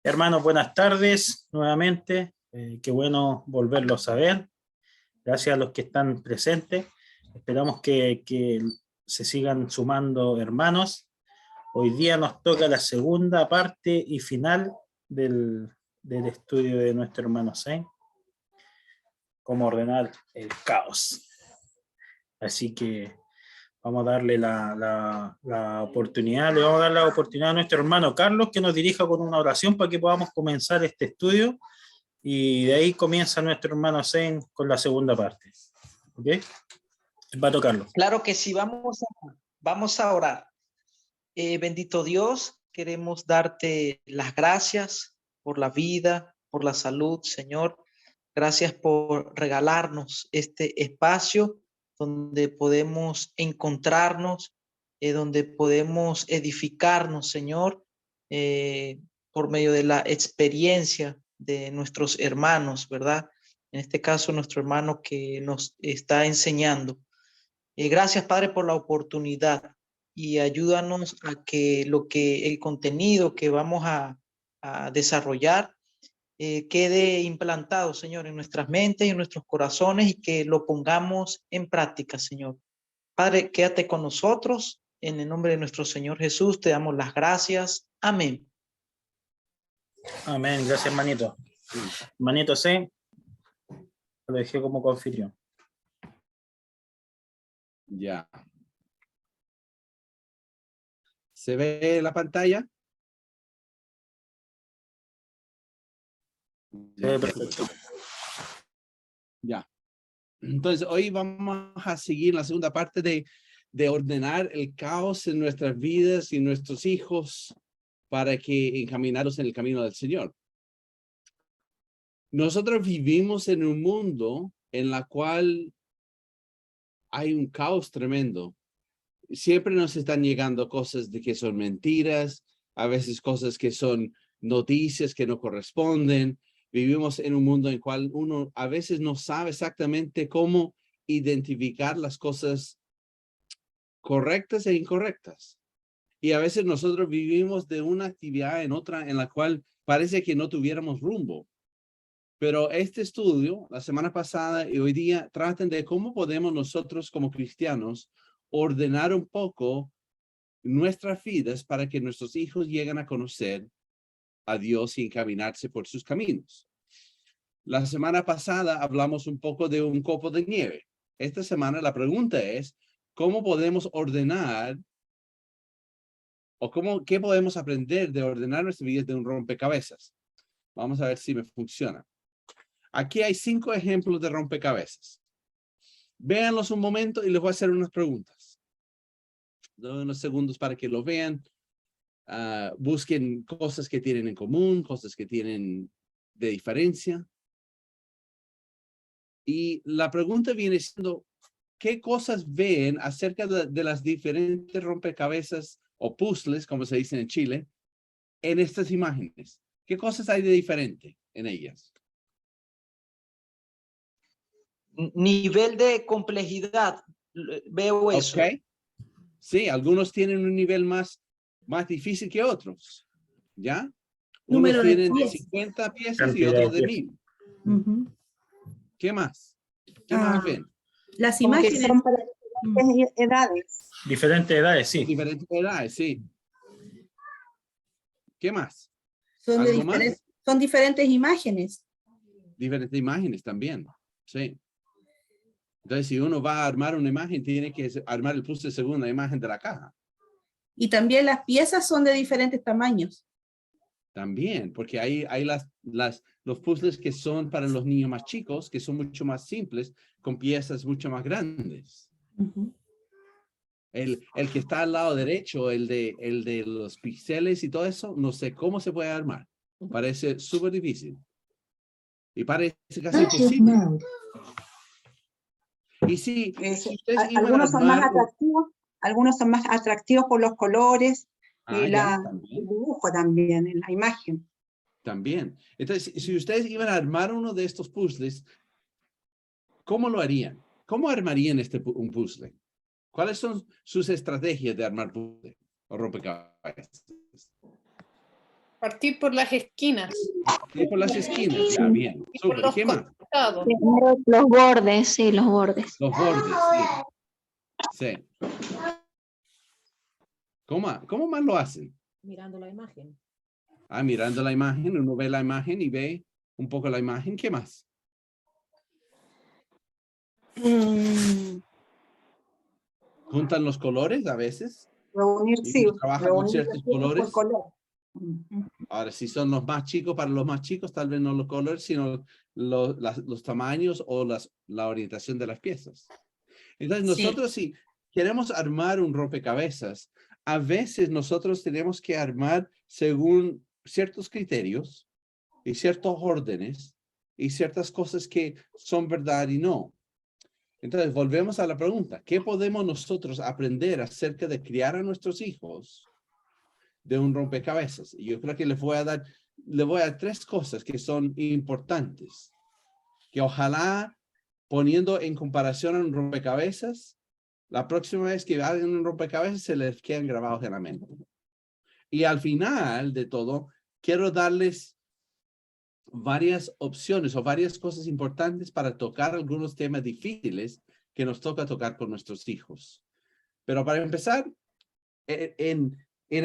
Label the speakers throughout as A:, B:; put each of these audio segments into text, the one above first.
A: Hermanos, buenas tardes nuevamente. Qué bueno volverlos a ver. Gracias a los que están presentes. Esperamos que se sigan sumando hermanos. Hoy día nos toca la segunda parte y final del estudio de nuestro hermano Saint, cómo ordenar el caos. Así que vamos a darle la oportunidad, le vamos a dar la oportunidad a nuestro hermano Carlos que nos dirija con una oración para que podamos comenzar este estudio y de ahí comienza nuestro hermano Saint con la segunda parte. ¿Ok? Hermano Carlos.
B: Claro que sí, vamos a orar. Bendito Dios, queremos darte las gracias por la vida, por la salud, Señor. Gracias por regalarnos este espacio donde podemos encontrarnos, donde podemos edificarnos, Señor, por medio de la experiencia de nuestros hermanos, ¿verdad? En este caso, nuestro hermano que nos está enseñando. Gracias, Padre, por la oportunidad y ayúdanos a que el contenido que vamos a desarrollar quede implantado, Señor, en nuestras mentes y en nuestros corazones y que lo pongamos en práctica, Señor. Padre, quédate con nosotros. En el nombre de nuestro Señor Jesús te damos las gracias. Amén.
A: Amén. Gracias, hermanito. Hermanito C, lo dejé como confitrión.
C: Ya. ¿Se ve la pantalla?
A: Ya, perfecto.
C: Ya. Entonces, hoy vamos a seguir la segunda parte de ordenar el caos en nuestras vidas y nuestros hijos para que encaminarlos en el camino del Señor. Nosotros vivimos en un mundo en la cual hay un caos tremendo. Siempre nos están llegando cosas de que son mentiras, a veces cosas que son noticias que no corresponden. Vivimos en un mundo en el cual uno a veces no sabe exactamente cómo identificar las cosas correctas e incorrectas. Y a veces nosotros vivimos de una actividad en otra en la cual parece que no tuviéramos rumbo. Pero este estudio, la semana pasada y hoy día, tratan de cómo podemos nosotros como cristianos ordenar un poco nuestras vidas para que nuestros hijos lleguen a conocer a Dios y encaminarse por sus caminos. La semana pasada hablamos un poco de un copo de nieve. Esta semana la pregunta es, ¿cómo podemos ordenar o qué podemos aprender de ordenar nuestras vidas de un rompecabezas? Vamos a ver si me funciona. Aquí hay 5 ejemplos de rompecabezas. Véanlos un momento y les voy a hacer unas preguntas. Doy unos segundos para que lo vean. Busquen cosas que tienen en común, cosas que tienen de diferencia. Y la pregunta viene siendo, ¿qué cosas ven acerca de las diferentes rompecabezas o puzzles, como se dice en Chile, en estas imágenes? ¿Qué cosas hay de diferente en ellas?
B: Nivel de complejidad, veo eso.
C: Ok. Sí, algunos tienen un nivel más difícil que otros, ¿ya? Unos tienen de 50 piezas y otros de 1000. ¿Qué más? ¿Qué más ven?
D: Las
E: Como que
D: imágenes
E: son para diferentes edades.
A: Diferentes edades, sí.
C: Diferentes edades, sí. ¿Qué más?
D: son,
C: ¿Algo más?
D: son diferentes imágenes.
C: Diferentes imágenes también, sí. Entonces, si uno va a armar una imagen, tiene que armar el puzzle según la imagen de la caja.
D: Y también las piezas son de diferentes tamaños.
C: También, porque hay los puzzles que son para los niños más chicos, que son mucho más simples, con piezas mucho más grandes. El que está al lado derecho, el de los píxeles y todo eso, no sé cómo se puede armar. Parece súper difícil. Y parece casi imposible. Y si ustedes iban
E: Algunos son más
C: armar
E: atractivos, algunos son más atractivos por los colores y
C: ya,
E: el dibujo también, en la imagen.
C: También. Entonces, si ustedes iban a armar uno de estos puzzles, ¿cómo lo harían? ¿Cómo armarían un puzzle? ¿Cuáles son sus estrategias de armar puzzle o rompecabezas?
F: Partir por las esquinas.
C: Y por las esquinas, ya, bien.
F: Y por
C: Súper.
F: los
C: ¿Qué más?
F: costados.
G: Los bordes, sí, los bordes.
C: Los bordes, sí. Sí. ¿Cómo más lo hacen?
H: Mirando la imagen.
C: Mirando la imagen, uno ve la imagen y ve un poco la imagen. ¿Qué más? Juntan los colores a veces.
E: Reunir,
C: Y
E: sí,
C: uno trabaja con
E: reunir
C: ciertos
E: las piezas por
C: colores.
E: color.
C: Ahora, si son los más chicos, para los más chicos, tal vez no los colores, sino los tamaños o la orientación de las piezas. Entonces, nosotros si queremos armar un rompecabezas, a veces nosotros tenemos que armar según ciertos criterios y ciertos órdenes y ciertas cosas que son verdad y no. Entonces, volvemos a la pregunta, ¿qué podemos nosotros aprender acerca de criar a nuestros hijos de un rompecabezas? Y yo creo que les voy a dar 3 cosas que son importantes, que ojalá poniendo en comparación a un rompecabezas, la próxima vez que hagan un rompecabezas se les quedan grabados en la mente. Y al final de todo, quiero darles varias opciones o varias cosas importantes para tocar algunos temas difíciles que nos toca tocar con nuestros hijos. Pero para empezar, en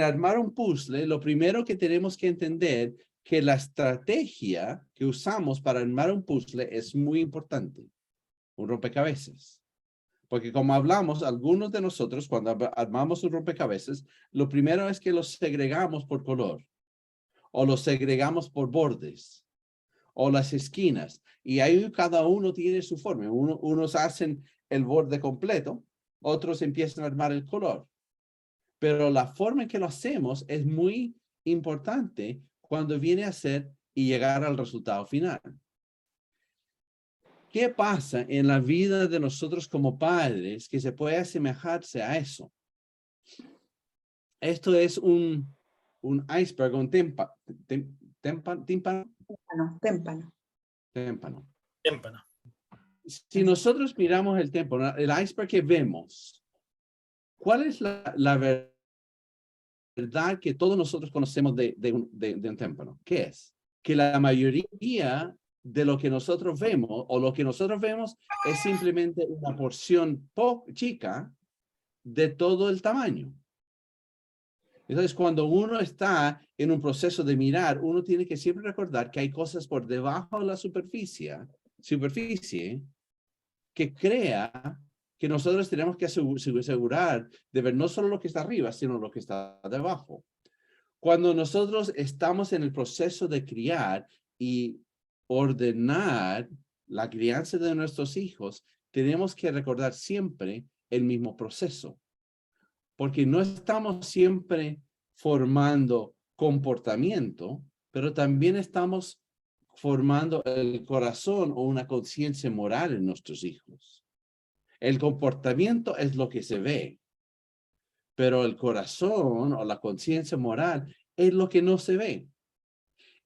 C: armar un puzzle, lo primero que tenemos que entender que la estrategia que usamos para armar un puzzle es muy importante. Un rompecabezas. Porque como hablamos, algunos de nosotros cuando armamos un rompecabezas, lo primero es que los segregamos por color o los segregamos por bordes o las esquinas. Y ahí cada uno tiene su forma. Unos hacen el borde completo, otros empiezan a armar el color. Pero la forma en que lo hacemos es muy importante cuando viene a ser y llegar al resultado final. ¿Qué pasa en la vida de nosotros como padres que se puede asemejarse a eso? Esto es un iceberg, un tímpano.
A: Témpano.
C: Si nosotros miramos el tímpano, el iceberg que vemos, ¿cuál es la verdad que todos nosotros conocemos de un tímpano? ¿Qué es? Que la mayoría de lo que nosotros vemos o lo que nosotros vemos es simplemente una porción chica de todo el tamaño. Entonces, cuando uno está en un proceso de mirar, uno tiene que siempre recordar que hay cosas por debajo de la superficie que crea que nosotros tenemos que asegurar de ver no solo lo que está arriba, sino lo que está debajo. Cuando nosotros estamos en el proceso de criar y ordenar la crianza de nuestros hijos, tenemos que recordar siempre el mismo proceso. Porque no estamos siempre formando comportamiento, pero también estamos formando el corazón o una conciencia moral en nuestros hijos. El comportamiento es lo que se ve, pero el corazón o la conciencia moral es lo que no se ve.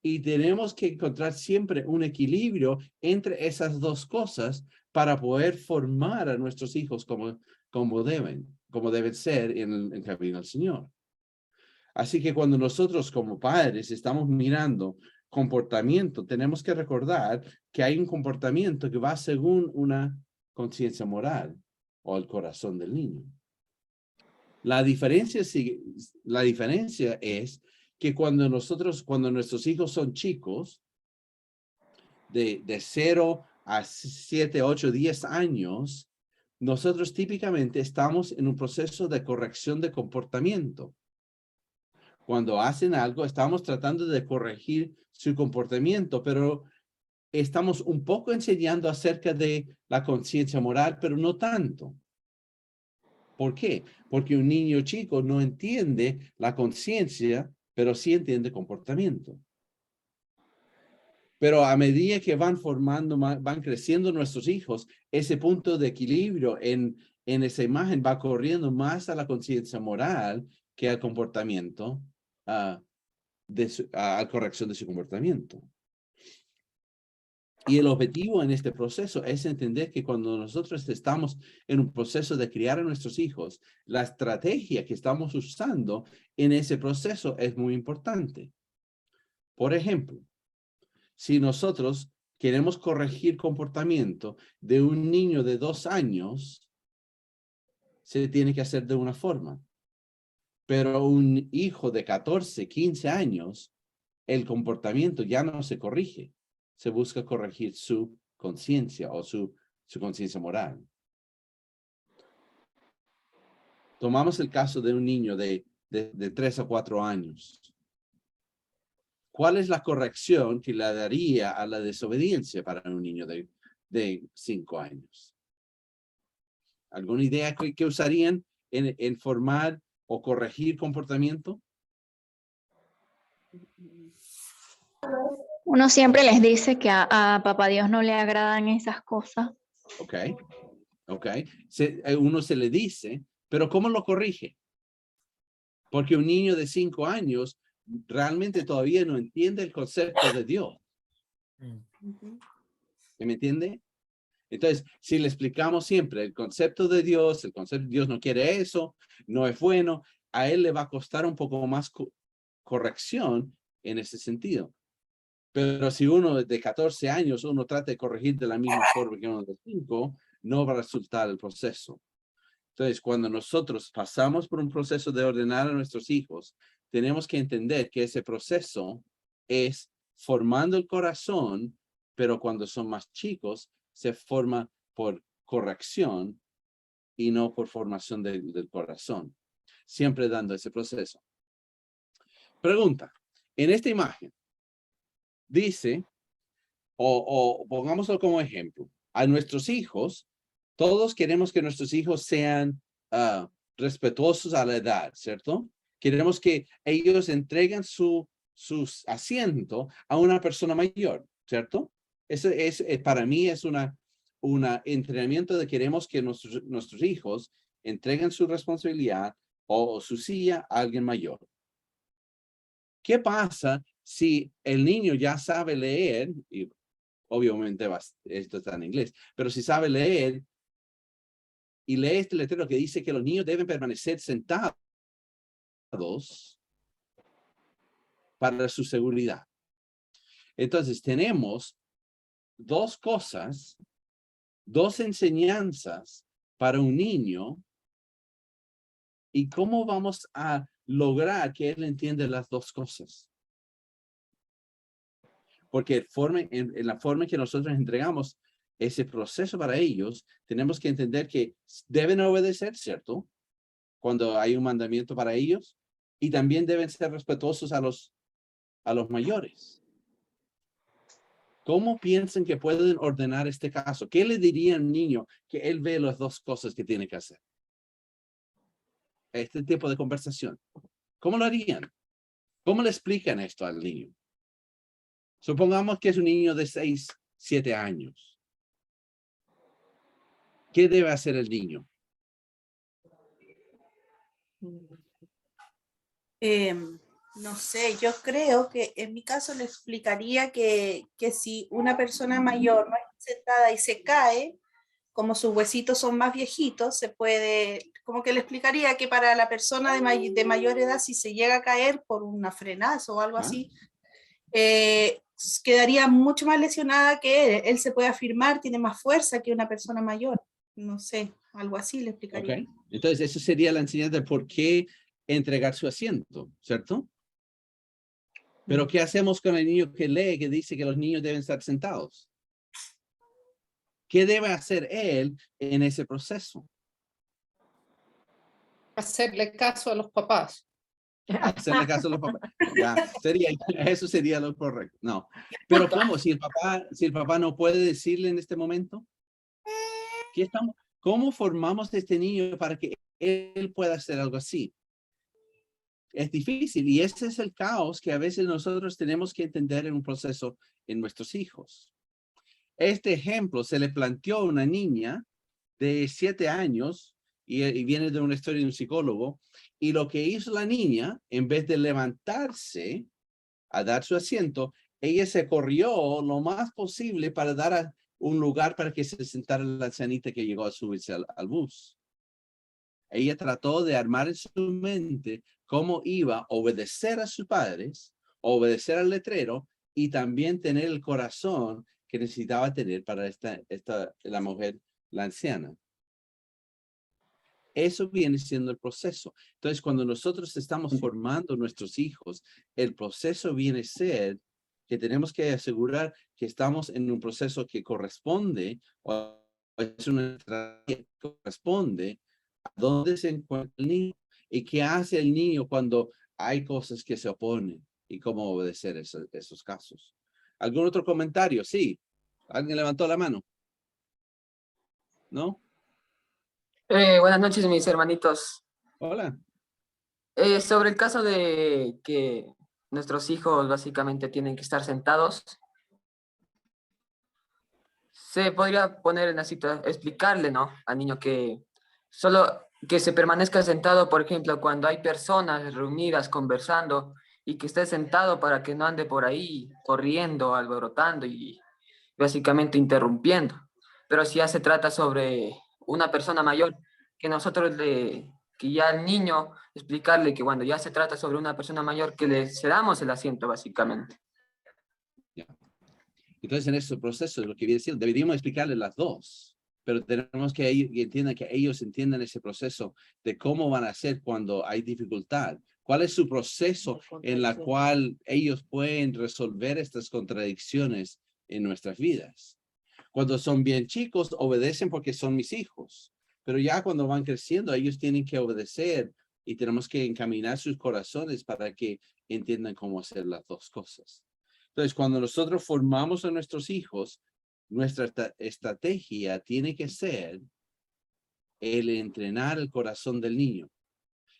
C: Y tenemos que encontrar siempre un equilibrio entre esas dos cosas para poder formar a nuestros hijos como deben ser en el camino del Señor. Así que cuando nosotros como padres estamos mirando comportamiento, tenemos que recordar que hay un comportamiento que va según una conciencia moral o el corazón del niño. La diferencia es que cuando nuestros hijos son chicos, de 0 a 7, 8, 10 años, nosotros típicamente estamos en un proceso de corrección de comportamiento. Cuando hacen algo, estamos tratando de corregir su comportamiento, pero estamos un poco enseñando acerca de la conciencia moral, pero no tanto. ¿Por qué? Porque un niño chico no entiende la conciencia, pero sí entiende comportamiento. Pero a medida que van creciendo nuestros hijos, ese punto de equilibrio en esa imagen va corriendo más a la conciencia moral que al comportamiento, a corrección de su comportamiento. Y el objetivo en este proceso es entender que cuando nosotros estamos en un proceso de criar a nuestros hijos, la estrategia que estamos usando en ese proceso es muy importante. Por ejemplo, si nosotros queremos corregir comportamiento de un niño de 2 años, se tiene que hacer de una forma. Pero un hijo de 14, 15 años, el comportamiento ya no se corrige. Se busca corregir su conciencia o su conciencia moral. Tomamos el caso de un niño de 3 a 4 años. ¿Cuál es la corrección que le daría a la desobediencia para un niño de 5 años? ¿Alguna idea que usarían en formar o corregir comportamiento?
G: Uno siempre les dice que a Papá Dios no le agradan esas cosas.
C: Ok. Uno se le dice, pero ¿cómo lo corrige? Porque un niño de 5 años realmente todavía no entiende el concepto de Dios. ¿Me entiende? Entonces, si le explicamos siempre el concepto de Dios no quiere eso, no es bueno, a él le va a costar un poco más corrección en ese sentido. Pero si uno de 14 años, uno trata de corregir de la misma forma que uno de 5, no va a resultar el proceso. Entonces, cuando nosotros pasamos por un proceso de ordenar a nuestros hijos, tenemos que entender que ese proceso es formando el corazón, pero cuando son más chicos, se forma por corrección y no por formación del corazón. Siempre dando ese proceso. Pregunta, en esta imagen, dice, o pongámoslo como ejemplo, a nuestros hijos, todos queremos que nuestros hijos sean respetuosos a la edad, ¿cierto? Queremos que ellos entreguen su asiento a una persona mayor, ¿cierto? Para mí es un entrenamiento de queremos que nuestros hijos entreguen su responsabilidad o su silla a alguien mayor. ¿Qué pasa si el niño ya sabe leer? Y obviamente esto está en inglés, pero si sabe leer y lee este letrero que dice que los niños deben permanecer sentados para su seguridad. Entonces tenemos dos cosas, dos enseñanzas para un niño y cómo vamos a lograr que él entienda las dos cosas. Porque en la forma en que nosotros entregamos ese proceso para ellos, tenemos que entender que deben obedecer, ¿cierto? Cuando hay un mandamiento para ellos, y también deben ser respetuosos a los mayores. ¿Cómo piensan que pueden ordenar este caso? ¿Qué le diría a un niño que él ve las dos cosas que tiene que hacer? Este tipo de conversación. ¿Cómo lo harían? ¿Cómo le explican esto al niño? Supongamos que es un niño de 6, 7 años. ¿Qué debe hacer el niño?
D: No sé, yo creo que en mi caso le explicaría que si una persona mayor no está sentada y se cae, como sus huesitos son más viejitos, se puede, como que le explicaría que para la persona de mayor edad, si se llega a caer por una frenazo o algo así, quedaría mucho más lesionada que él se puede afirmar, tiene más fuerza que una persona mayor. No sé, algo así le explicaría.
C: Ok, entonces eso sería la enseñanza de por qué entregar su asiento, ¿cierto? Pero ¿qué hacemos con el niño que lee, que dice que los niños deben estar sentados? ¿Qué debe hacer él en ese proceso?
F: Hacerle caso a los papás.
C: Hacerle caso a los papás. Ya, eso sería lo correcto. No, pero ¿cómo? Si el papá no puede decirle en este momento, ¿cómo formamos a este niño para que él pueda hacer algo así? Es difícil y ese es el caos que a veces nosotros tenemos que entender en un proceso en nuestros hijos. Este ejemplo se le planteó a una niña de 7 años y viene de una historia de un psicólogo, y lo que hizo la niña, en vez de levantarse a dar su asiento, ella se corrió lo más posible para dar un lugar para que se sentara la ancianita que llegó a subirse al bus. Ella trató de armar en su mente cómo iba a obedecer a sus padres, obedecer al letrero y también tener el corazón que necesitaba tener para la mujer, la anciana. Eso viene siendo el proceso. Entonces, cuando nosotros estamos formando nuestros hijos, el proceso viene a ser que tenemos que asegurar que estamos en un proceso que corresponde o es una estrategia que corresponde a dónde se encuentra el niño y qué hace el niño cuando hay cosas que se oponen y cómo obedecer esos casos. ¿Algún otro comentario? Sí. ¿Alguien levantó la mano? ¿No?
H: Buenas noches, mis hermanitos.
C: Hola.
H: Sobre el caso de que nuestros hijos básicamente tienen que estar sentados, se podría poner en la situación, explicarle, ¿no? Al niño que solo que se permanezca sentado, por ejemplo, cuando hay personas reunidas conversando y que esté sentado para que no ande por ahí corriendo, alborotando y básicamente interrumpiendo. Pero si ya se trata sobre una persona mayor, que nosotros que ya al niño explicarle que cuando ya se trata sobre una persona mayor, que le cedamos el asiento básicamente.
C: Entonces, en este proceso, lo que viene siendo, deberíamos explicarles las dos, pero tenemos que ellos entiendan ese proceso de cómo van a hacer cuando hay dificultad. ¿Cuál es su proceso en la cual ellos pueden resolver estas contradicciones en nuestras vidas? Cuando son bien chicos, obedecen porque son mis hijos, pero ya cuando van creciendo, ellos tienen que obedecer y tenemos que encaminar sus corazones para que entiendan cómo hacer las dos cosas. Entonces, cuando nosotros formamos a nuestros hijos, nuestra estrategia tiene que ser el entrenar el corazón del niño.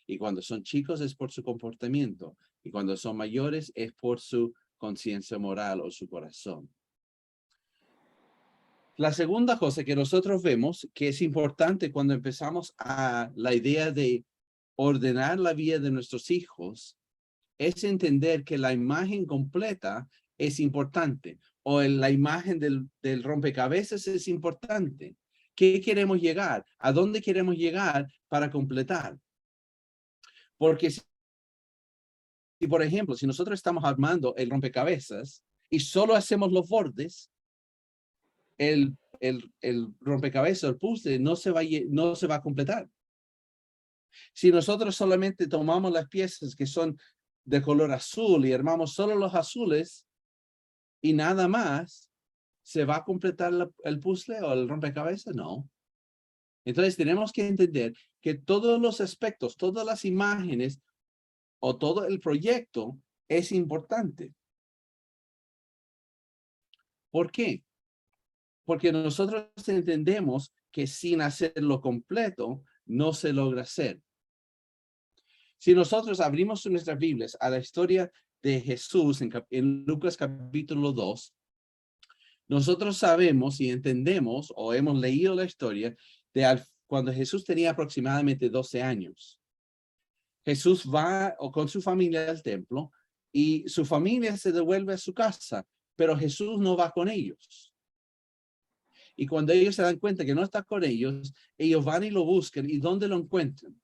C: Y cuando son chicos es por su comportamiento. Y cuando son mayores es por su conciencia moral o su corazón. La segunda cosa que nosotros vemos que es importante cuando empezamos a la idea de ordenar la vida de nuestros hijos es entender que la imagen completa es importante o la imagen del rompecabezas es importante. ¿Qué queremos llegar? ¿A dónde queremos llegar para completar? Porque si por ejemplo, si nosotros estamos armando el rompecabezas y solo hacemos los bordes, el rompecabezas, el puzzle, no se va a completar. Si nosotros solamente tomamos las piezas que son de color azul y armamos solo los azules y nada más, ¿se va a completar el puzzle o el rompecabezas? No. Entonces tenemos que entender que todos los aspectos, todas las imágenes o todo el proyecto es importante. ¿Por qué? Porque nosotros entendemos que sin hacerlo completo no se logra hacer. Si nosotros abrimos nuestras Biblias a la historia de Jesús en Lucas capítulo 2, nosotros sabemos y entendemos o hemos leído la historia de cuando Jesús tenía aproximadamente 12 años. Jesús va con su familia al templo y su familia se devuelve a su casa, pero Jesús no va con ellos. Y cuando ellos se dan cuenta que no está con ellos, ellos van y lo buscan. ¿Y dónde lo encuentran?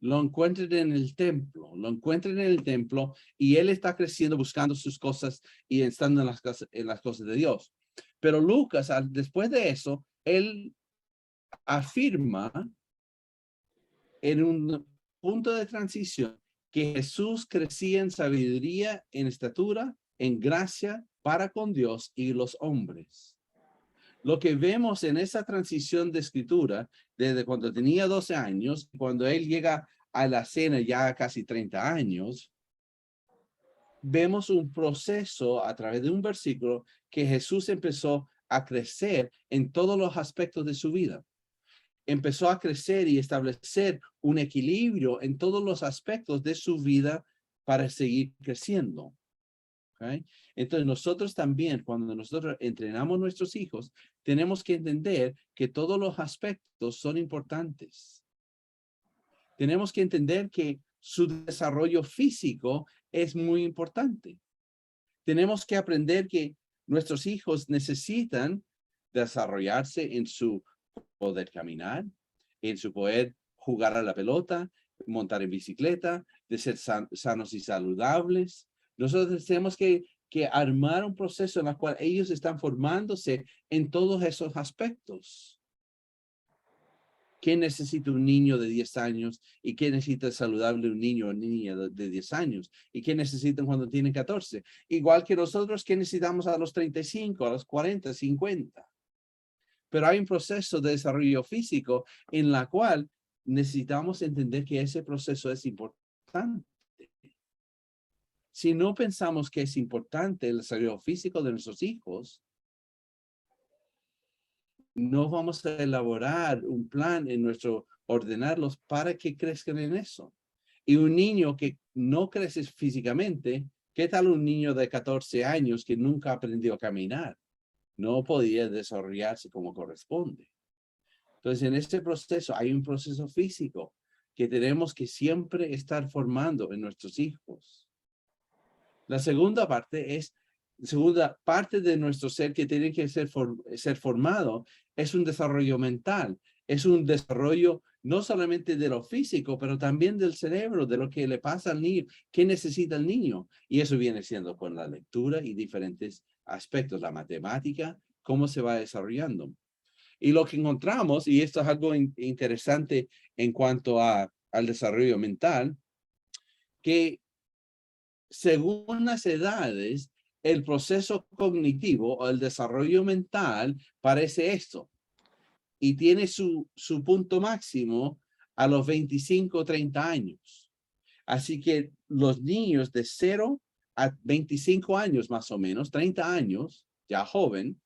C: Lo encuentran en el templo, y él está creciendo buscando sus cosas y estando en las cosas de Dios. Pero Lucas, después de eso, él afirma en un punto de transición que Jesús crecía en sabiduría, en estatura, en gracia para con Dios y los hombres. Lo que vemos en esa transición de escritura, desde cuando tenía 12 años, cuando él llega a la cena ya casi 30 años, vemos un proceso a través de un versículo que Jesús empezó a crecer en todos los aspectos de su vida. Empezó a crecer y establecer un equilibrio en todos los aspectos de su vida para seguir creciendo. ¿Okay? Entonces nosotros también, cuando nosotros entrenamos a nuestros hijos, tenemos que entender que todos los aspectos son importantes. Tenemos que entender que su desarrollo físico es muy importante. Tenemos que aprender que nuestros hijos necesitan desarrollarse en su poder caminar, en su poder jugar a la pelota, montar en bicicleta, de ser sanos y saludables, Nosotros tenemos que armar un proceso en el cual ellos están formándose en todos esos aspectos. ¿Qué necesita un niño de 10 años? ¿Y qué necesita saludable un niño o niña de 10 años? ¿Y qué necesitan cuando tienen 14? Igual que nosotros, ¿qué necesitamos a los 35, a los 40, 50? Pero hay un proceso de desarrollo físico en la cual necesitamos entender que ese proceso es importante. Si no pensamos que es importante el desarrollo físico de nuestros hijos, no vamos a elaborar un plan en ordenarlos para que crezcan en eso. Y un niño que no crece físicamente, ¿qué tal un niño de 14 años que nunca aprendió a caminar? No podía desarrollarse como corresponde. Entonces, en este proceso hay un proceso físico que tenemos que siempre estar formando en nuestros hijos. La segunda parte de nuestro ser que tiene que ser formado es un desarrollo mental. Es un desarrollo no solamente de lo físico, pero también del cerebro, de lo que le pasa al niño, qué necesita el niño. Y eso viene siendo con la lectura y diferentes aspectos, la matemática, cómo se va desarrollando. Y lo que encontramos, y esto es algo interesante en cuanto al desarrollo mental, que según las edades, el proceso cognitivo o el desarrollo mental parece esto. Y tiene su punto máximo a los 25 o 30 años. Así que los niños de 0 a 25 años más o menos, 30 años, ya joven,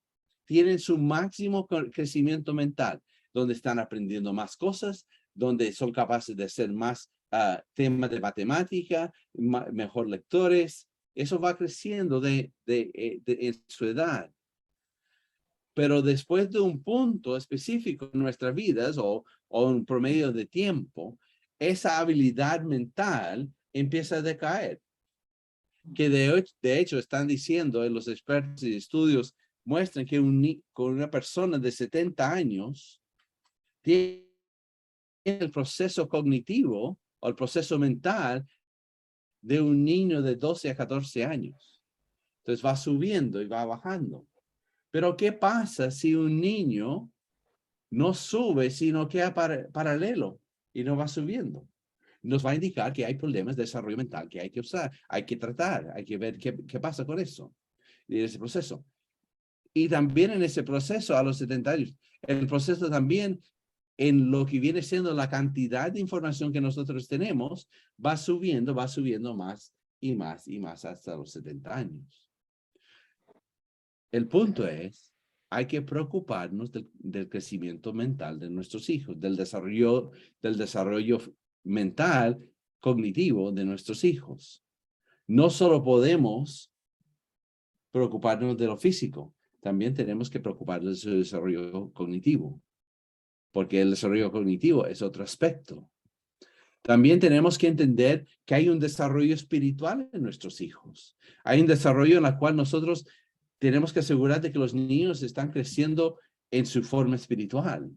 C: tienen su máximo crecimiento mental, donde están aprendiendo más cosas, donde son capaces de hacer más temas de matemática, mejor lectores. Eso va creciendo en su edad. Pero después de un punto específico en nuestras vidas o un promedio de tiempo, esa habilidad mental empieza a decaer. Que de hecho están diciendo los expertos y estudios muestran que con una persona de 70 años tiene el proceso cognitivo o el proceso mental de un niño de 12 a 14 años. Entonces va subiendo y va bajando. Pero ¿qué pasa si un niño no sube, sino queda paralelo y no va subiendo? Nos va a indicar que hay problemas de desarrollo mental que hay que usar, hay que tratar, hay que ver qué pasa con eso, en ese proceso. Y también en ese proceso, a los 70 años, el proceso también en lo que viene siendo la cantidad de información que nosotros tenemos, va subiendo más y más y más hasta los 70 años. El punto es, hay que preocuparnos del crecimiento mental de nuestros hijos, del desarrollo mental, cognitivo de nuestros hijos. No solo podemos preocuparnos de lo físico, también tenemos que preocuparnos de su desarrollo cognitivo, porque el desarrollo cognitivo es otro aspecto. También tenemos que entender que hay un desarrollo espiritual en nuestros hijos. Hay un desarrollo en el cual nosotros tenemos que asegurar de que los niños están creciendo en su forma espiritual.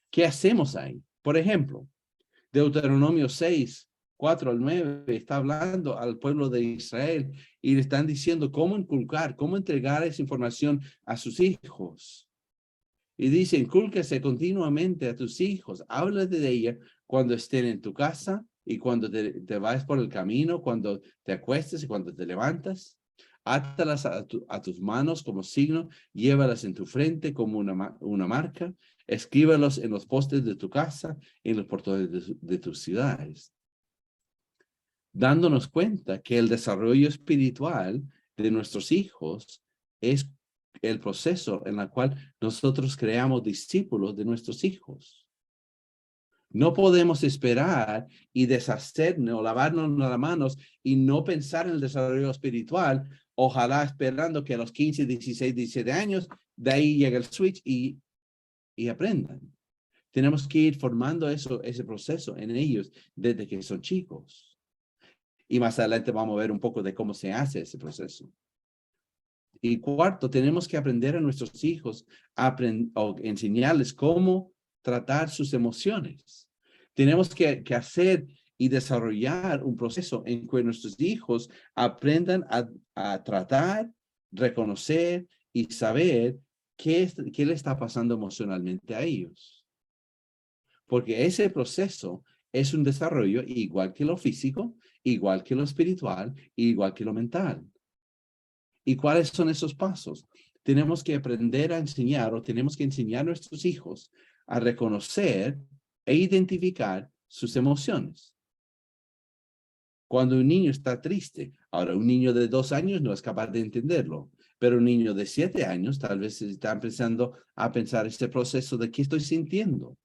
C: ¿Qué hacemos ahí? Por ejemplo, Deuteronomio 6, 4 al 9 está hablando al pueblo de Israel y le están diciendo cómo inculcar, cómo entregar esa información a sus hijos. Y dice, incúlcase continuamente a tus hijos, háblate de ella cuando estén en tu casa y cuando te vayas por el camino, cuando te acuestes y cuando te levantas. Átalas a tus manos como signo, llévalas en tu frente como una marca, escríbalos en los postes de tu casa, en los portones de tus ciudades. Dándonos cuenta que el desarrollo espiritual de nuestros hijos es el proceso en el cual nosotros creamos discípulos de nuestros hijos. No podemos esperar y deshacernos o lavarnos las manos y no pensar en el desarrollo espiritual, ojalá esperando que a los 15, 16, 17 años, de ahí llega el switch y aprendan. Tenemos que ir formando ese proceso en ellos desde que son chicos. Y más adelante vamos a ver un poco de cómo se hace ese proceso. Y cuarto, tenemos que aprender a nuestros hijos o enseñarles cómo tratar sus emociones. Tenemos que hacer y desarrollar un proceso en que nuestros hijos aprendan a tratar, reconocer y saber qué le está pasando emocionalmente a ellos. Porque ese proceso es un desarrollo igual que lo físico, igual que lo espiritual, igual que lo mental. ¿Y cuáles son esos pasos? Tenemos que aprender a enseñar o tenemos que enseñar a nuestros hijos a reconocer e identificar sus emociones. Cuando un niño está triste, ahora un niño de 2 años no es capaz de entenderlo, pero un niño de 7 años tal vez está empezando a pensar este proceso de qué estoy sintiendo.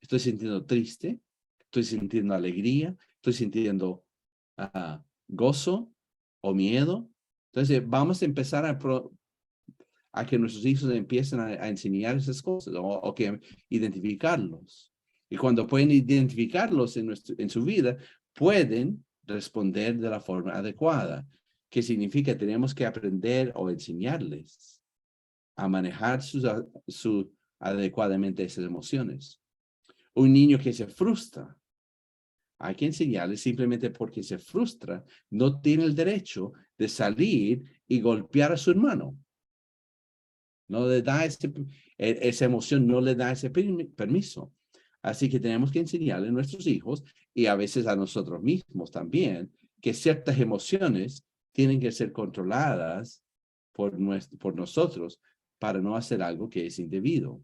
C: Estoy sintiendo triste, estoy sintiendo alegría, estoy sintiendo gozo o miedo. Entonces vamos a empezar a que nuestros hijos empiecen a enseñar esas cosas o que identificarlos. Y cuando pueden identificarlos en su vida, pueden responder de la forma adecuada. ¿Qué significa? Tenemos que aprender o enseñarles a manejar adecuadamente esas emociones. Un niño que se frustra, hay que enseñarle simplemente porque se frustra, no tiene el derecho de salir y golpear a su hermano. No le da esa emoción, no le da ese permiso. Así que tenemos que enseñarle a nuestros hijos y a veces a nosotros mismos también que ciertas emociones tienen que ser controladas por nosotros para no hacer algo que es indebido.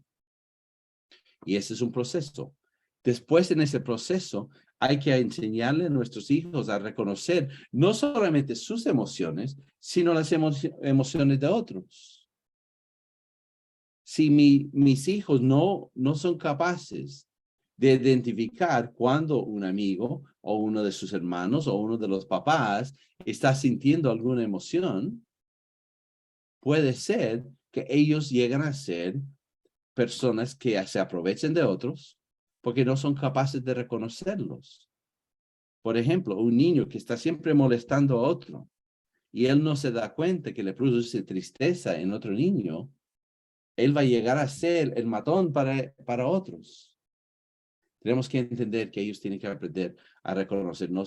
C: Y ese es un proceso. Después, en ese proceso, hay que enseñarle a nuestros hijos a reconocer no solamente sus emociones, sino las emociones de otros. Si mis hijos no son capaces de identificar cuando un amigo o uno de sus hermanos o uno de los papás está sintiendo alguna emoción, puede ser que ellos lleguen a ser personas que se aprovechen de otros porque no son capaces de reconocerlos. Por ejemplo, un niño que está siempre molestando a otro y él no se da cuenta que le produce tristeza en otro niño, él va a llegar a ser el matón para otros. Tenemos que entender que ellos tienen que aprender a reconocer no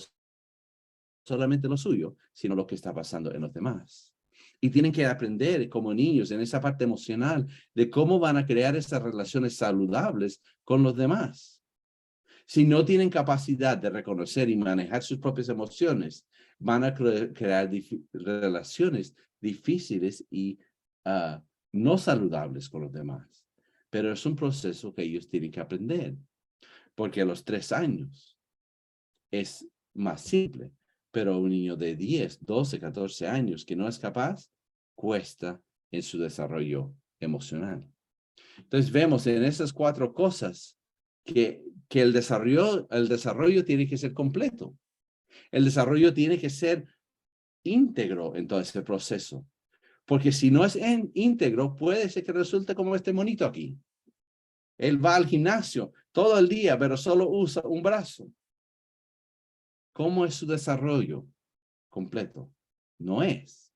C: solamente lo suyo, sino lo que está pasando en los demás. Y tienen que aprender como niños en esa parte emocional de cómo van a crear esas relaciones saludables con los demás. Si no tienen capacidad de reconocer y manejar sus propias emociones, van a crear relaciones difíciles y no saludables con los demás. Pero es un proceso que ellos tienen que aprender, porque a los 3 años es más simple, pero un niño de 10, 12, 14 años que no es capaz, cuesta en su desarrollo emocional. Entonces vemos en esas 4 cosas que el desarrollo tiene que ser completo. El desarrollo tiene que ser íntegro en todo ese proceso. Porque si no es íntegro, puede ser que resulte como este monito aquí. Él va al gimnasio todo el día, pero solo usa un brazo. ¿Cómo es su desarrollo completo? No es.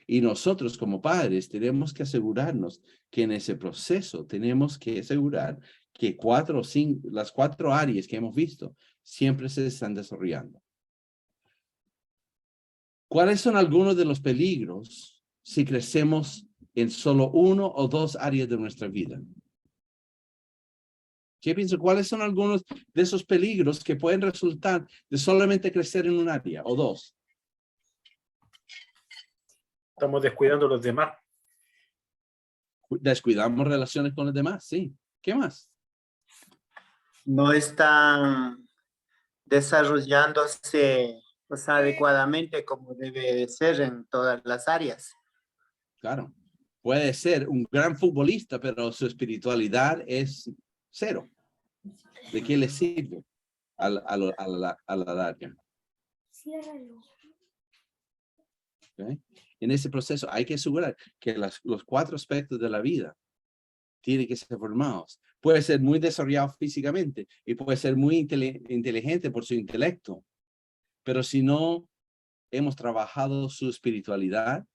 C: Y nosotros como padres tenemos que asegurarnos que en ese proceso tenemos que asegurar que las 4 áreas que hemos visto siempre se están desarrollando. ¿Cuáles son algunos de los peligros si crecemos en solo 1 o 2 áreas de nuestra vida? ¿Qué pienso? ¿Cuáles son algunos de esos peligros que pueden resultar de solamente crecer en un área o 2?
A: Estamos descuidando a los demás.
C: Descuidamos relaciones con los demás, sí. ¿Qué más?
I: No están desarrollándose adecuadamente como debe ser en todas las áreas.
C: Claro. Puede ser un gran futbolista, pero su espiritualidad es 0. ¿De qué le sirve a la larga? ¿Okay? En ese proceso hay que asegurar que los 4 aspectos de la vida tienen que ser formados. Puede ser muy desarrollado físicamente y puede ser muy inteligente por su intelecto, pero si no hemos trabajado su espiritualidad,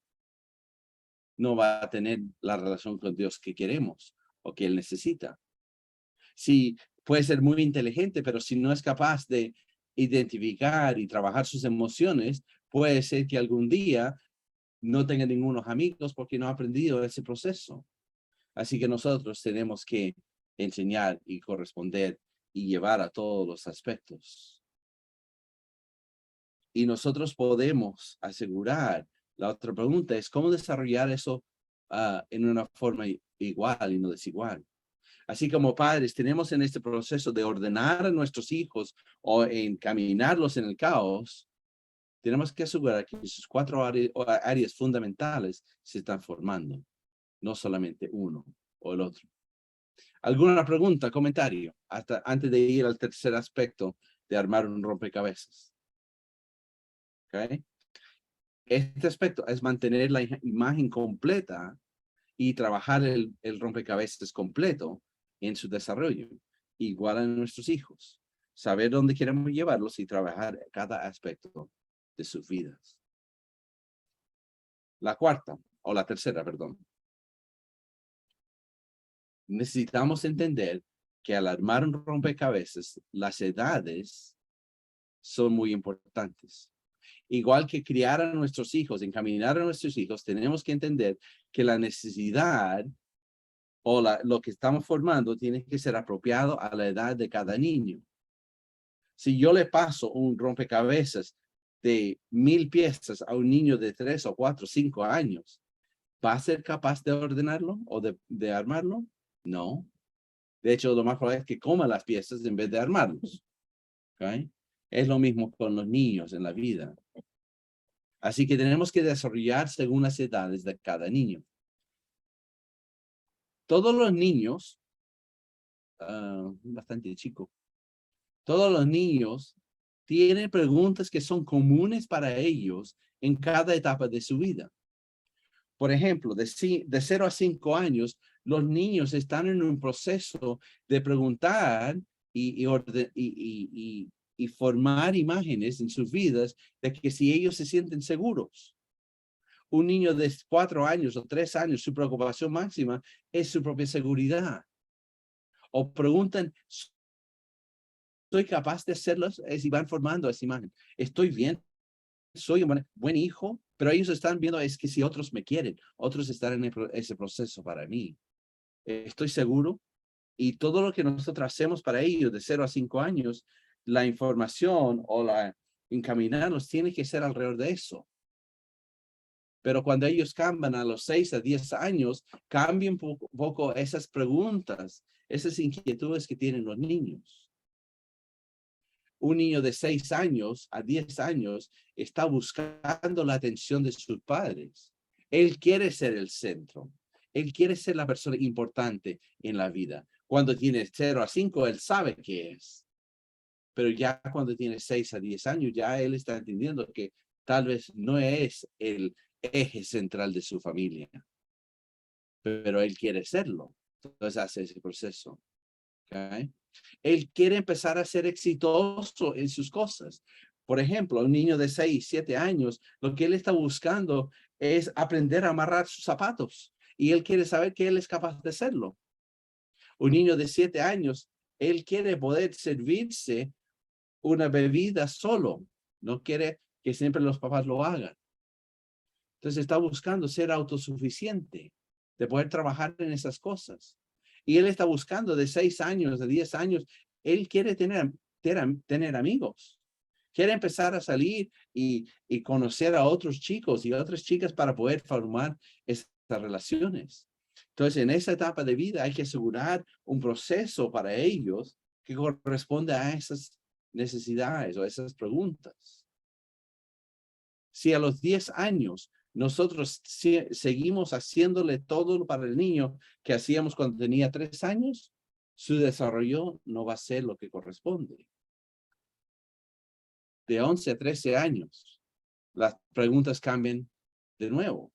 C: no va a tener la relación con Dios que queremos o que Él necesita. Si puede ser muy inteligente, pero si no es capaz de identificar y trabajar sus emociones, puede ser que algún día no tenga ningunos amigos porque no ha aprendido ese proceso. Así que nosotros tenemos que enseñar y corresponder y llevar a todos los aspectos. Y nosotros podemos asegurar. La otra pregunta es cómo desarrollar eso en una forma igual y no desigual. Así como padres tenemos en este proceso de ordenar a nuestros hijos o encaminarlos en el caos, tenemos que asegurar que sus 4 áreas fundamentales se están formando, no solamente uno o el otro. ¿Alguna pregunta, comentario, hasta antes de ir al tercer aspecto de armar un rompecabezas? ¿Okay? Este aspecto es mantener la imagen completa y trabajar el rompecabezas completo en su desarrollo, igual a nuestros hijos. Saber dónde queremos llevarlos y trabajar cada aspecto de sus vidas. La cuarta, o la tercera, perdón. Necesitamos entender que al armar un rompecabezas, las edades son muy importantes. Igual que criar a nuestros hijos, encaminar a nuestros hijos, tenemos que entender que la necesidad o lo que estamos formando tiene que ser apropiado a la edad de cada niño. Si yo le paso un rompecabezas de 1000 piezas a un niño de 3 o 4 o 5 años, ¿va a ser capaz de ordenarlo o de armarlo? No. De hecho, lo más probable es que coma las piezas en vez de armarlos. ¿Okay? Es lo mismo con los niños en la vida. Así que tenemos que desarrollar según las edades de cada niño. Todos los niños, bastante chico, todos los niños tienen preguntas que son comunes para ellos en cada etapa de su vida. Por ejemplo, de 0 a 5 años, los niños están en un proceso de preguntar y formar imágenes en sus vidas de que si ellos se sienten seguros. Un niño de 4 años o 3 años, su preocupación máxima es su propia seguridad. O preguntan, ¿soy capaz de hacerlos? Y van formando esa imagen. ¿Estoy bien? ¿Soy un buen hijo? Pero ellos están viendo es que si otros me quieren, otros están en ese proceso para mí. ¿Estoy seguro? Y todo lo que nosotros hacemos para ellos de 0 a 5 años, la información o encaminarlos tiene que ser alrededor de eso. Pero cuando ellos cambian a los 6 a 10 años, cambian un poco esas preguntas, esas inquietudes que tienen los niños. Un niño de 6 años a 10 años está buscando la atención de sus padres. Él quiere ser el centro. Él quiere ser la persona importante en la vida. Cuando tiene 0 a 5, él sabe qué es. Pero ya cuando tiene 6 a 10 años, ya él está entendiendo que tal vez no es el eje central de su familia. Pero él quiere serlo. Entonces hace ese proceso. ¿Okay? Él quiere empezar a ser exitoso en sus cosas. Por ejemplo, un niño de 6, 7 años, lo que él está buscando es aprender a amarrar sus zapatos. Y él quiere saber que él es capaz de hacerlo. Un niño de 7 años, él quiere poder servirse una bebida solo. No quiere que siempre los papás lo hagan. Entonces está buscando ser autosuficiente, de poder trabajar en esas cosas. Y él está buscando de 6 años, de 10 años, él quiere tener amigos. Quiere empezar a salir y conocer a otros chicos y otras chicas para poder formar estas relaciones. Entonces, en esa etapa de vida hay que asegurar un proceso para ellos que corresponde a esas necesidades o esas preguntas. Si a los 10 años nosotros seguimos haciéndole todo para el niño que hacíamos cuando tenía 3 años, su desarrollo no va a ser lo que corresponde. De 11 a 13 años, las preguntas cambian de nuevo.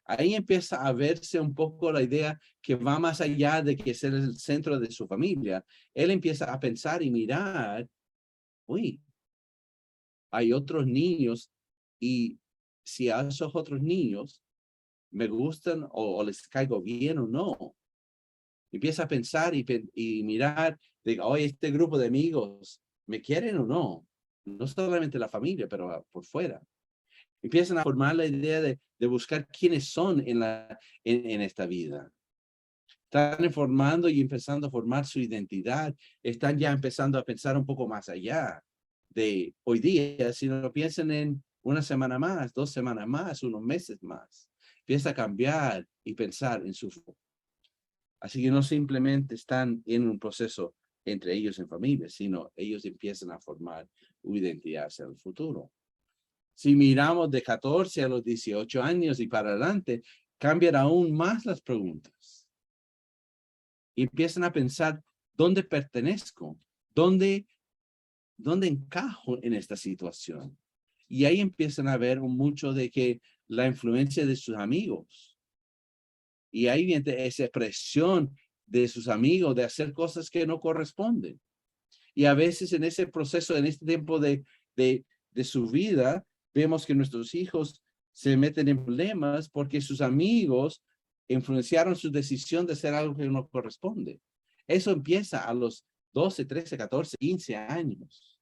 C: Ahí empieza a verse un poco la idea que va más allá de que ser el centro de su familia. Él empieza a pensar y mirar, uy, hay otros niños y si a esos otros niños me gustan o les caigo bien o no. Empieza a pensar y mirar, de, oye, este grupo de amigos ¿Me quieren o no? No solamente la familia, pero por fuera. Empiezan a formar la idea de buscar quiénes son en esta vida. Están formando y empezando a formar su identidad. Están ya empezando a pensar un poco más allá de hoy día, sino piensan en una semana más, 2 semanas más, unos meses más. Empieza a cambiar y pensar en su futuro. Así que no simplemente están en un proceso entre ellos en familia, sino ellos empiezan a formar una identidad hacia el futuro. Si miramos de 14 a los 18 años y para adelante, cambian aún más las preguntas. Y empiezan a pensar, ¿dónde pertenezco? ¿Dónde encajo en esta situación? Y ahí empiezan a ver mucho de que la influencia de sus amigos. Y ahí viene esa presión de sus amigos de hacer cosas que no corresponden. Y a veces en ese proceso, en este tiempo de su vida, vemos que nuestros hijos se meten en problemas porque sus amigos influenciaron su decisión de hacer algo que no corresponde. Eso empieza a los 12, 13, 14, 15 años.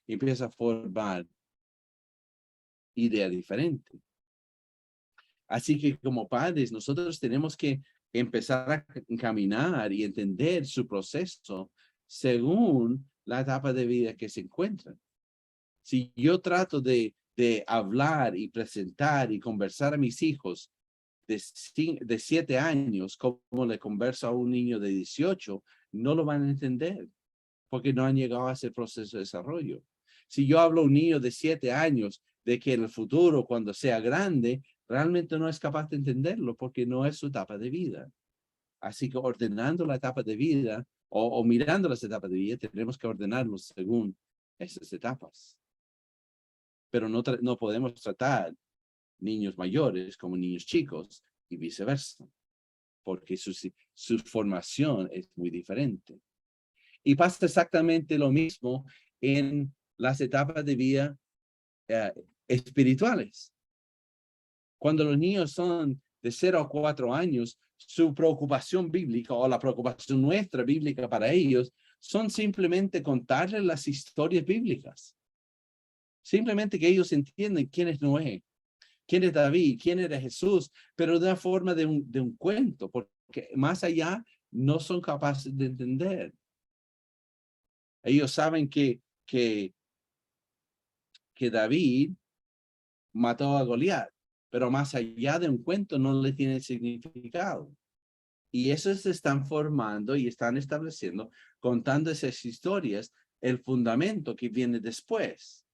C: Y empieza a formar idea diferente. Así que como padres, nosotros tenemos que empezar a caminar y entender su proceso según la etapa de vida que se encuentran. Si yo trato de hablar y presentar y conversar a mis hijos de 7 años, como le converso a un niño de 18, no lo van a entender porque no han llegado a ese proceso de desarrollo. Si yo hablo a un niño de 7 años de que en el futuro, cuando sea grande, realmente no es capaz de entenderlo porque no es su etapa de vida. Así que ordenando la etapa de vida o mirando las etapas de vida, tenemos que ordenarlos según esas etapas. Pero no podemos tratar niños mayores como niños chicos y viceversa, porque su formación es muy diferente. Y pasa exactamente lo mismo en las etapas de vida espirituales. Cuando los niños son de 0 a 4 años, su preocupación bíblica o la preocupación nuestra bíblica para ellos son simplemente contarles las historias bíblicas. Simplemente que ellos entienden quién es Noé, quién es David, quién era Jesús, pero de una forma de un cuento, porque más allá no son capaces de entender. Ellos saben que David mató a Goliat, pero más allá de un cuento no le tiene significado. Y eso se están formando y están estableciendo, contando esas historias, el fundamento que viene después.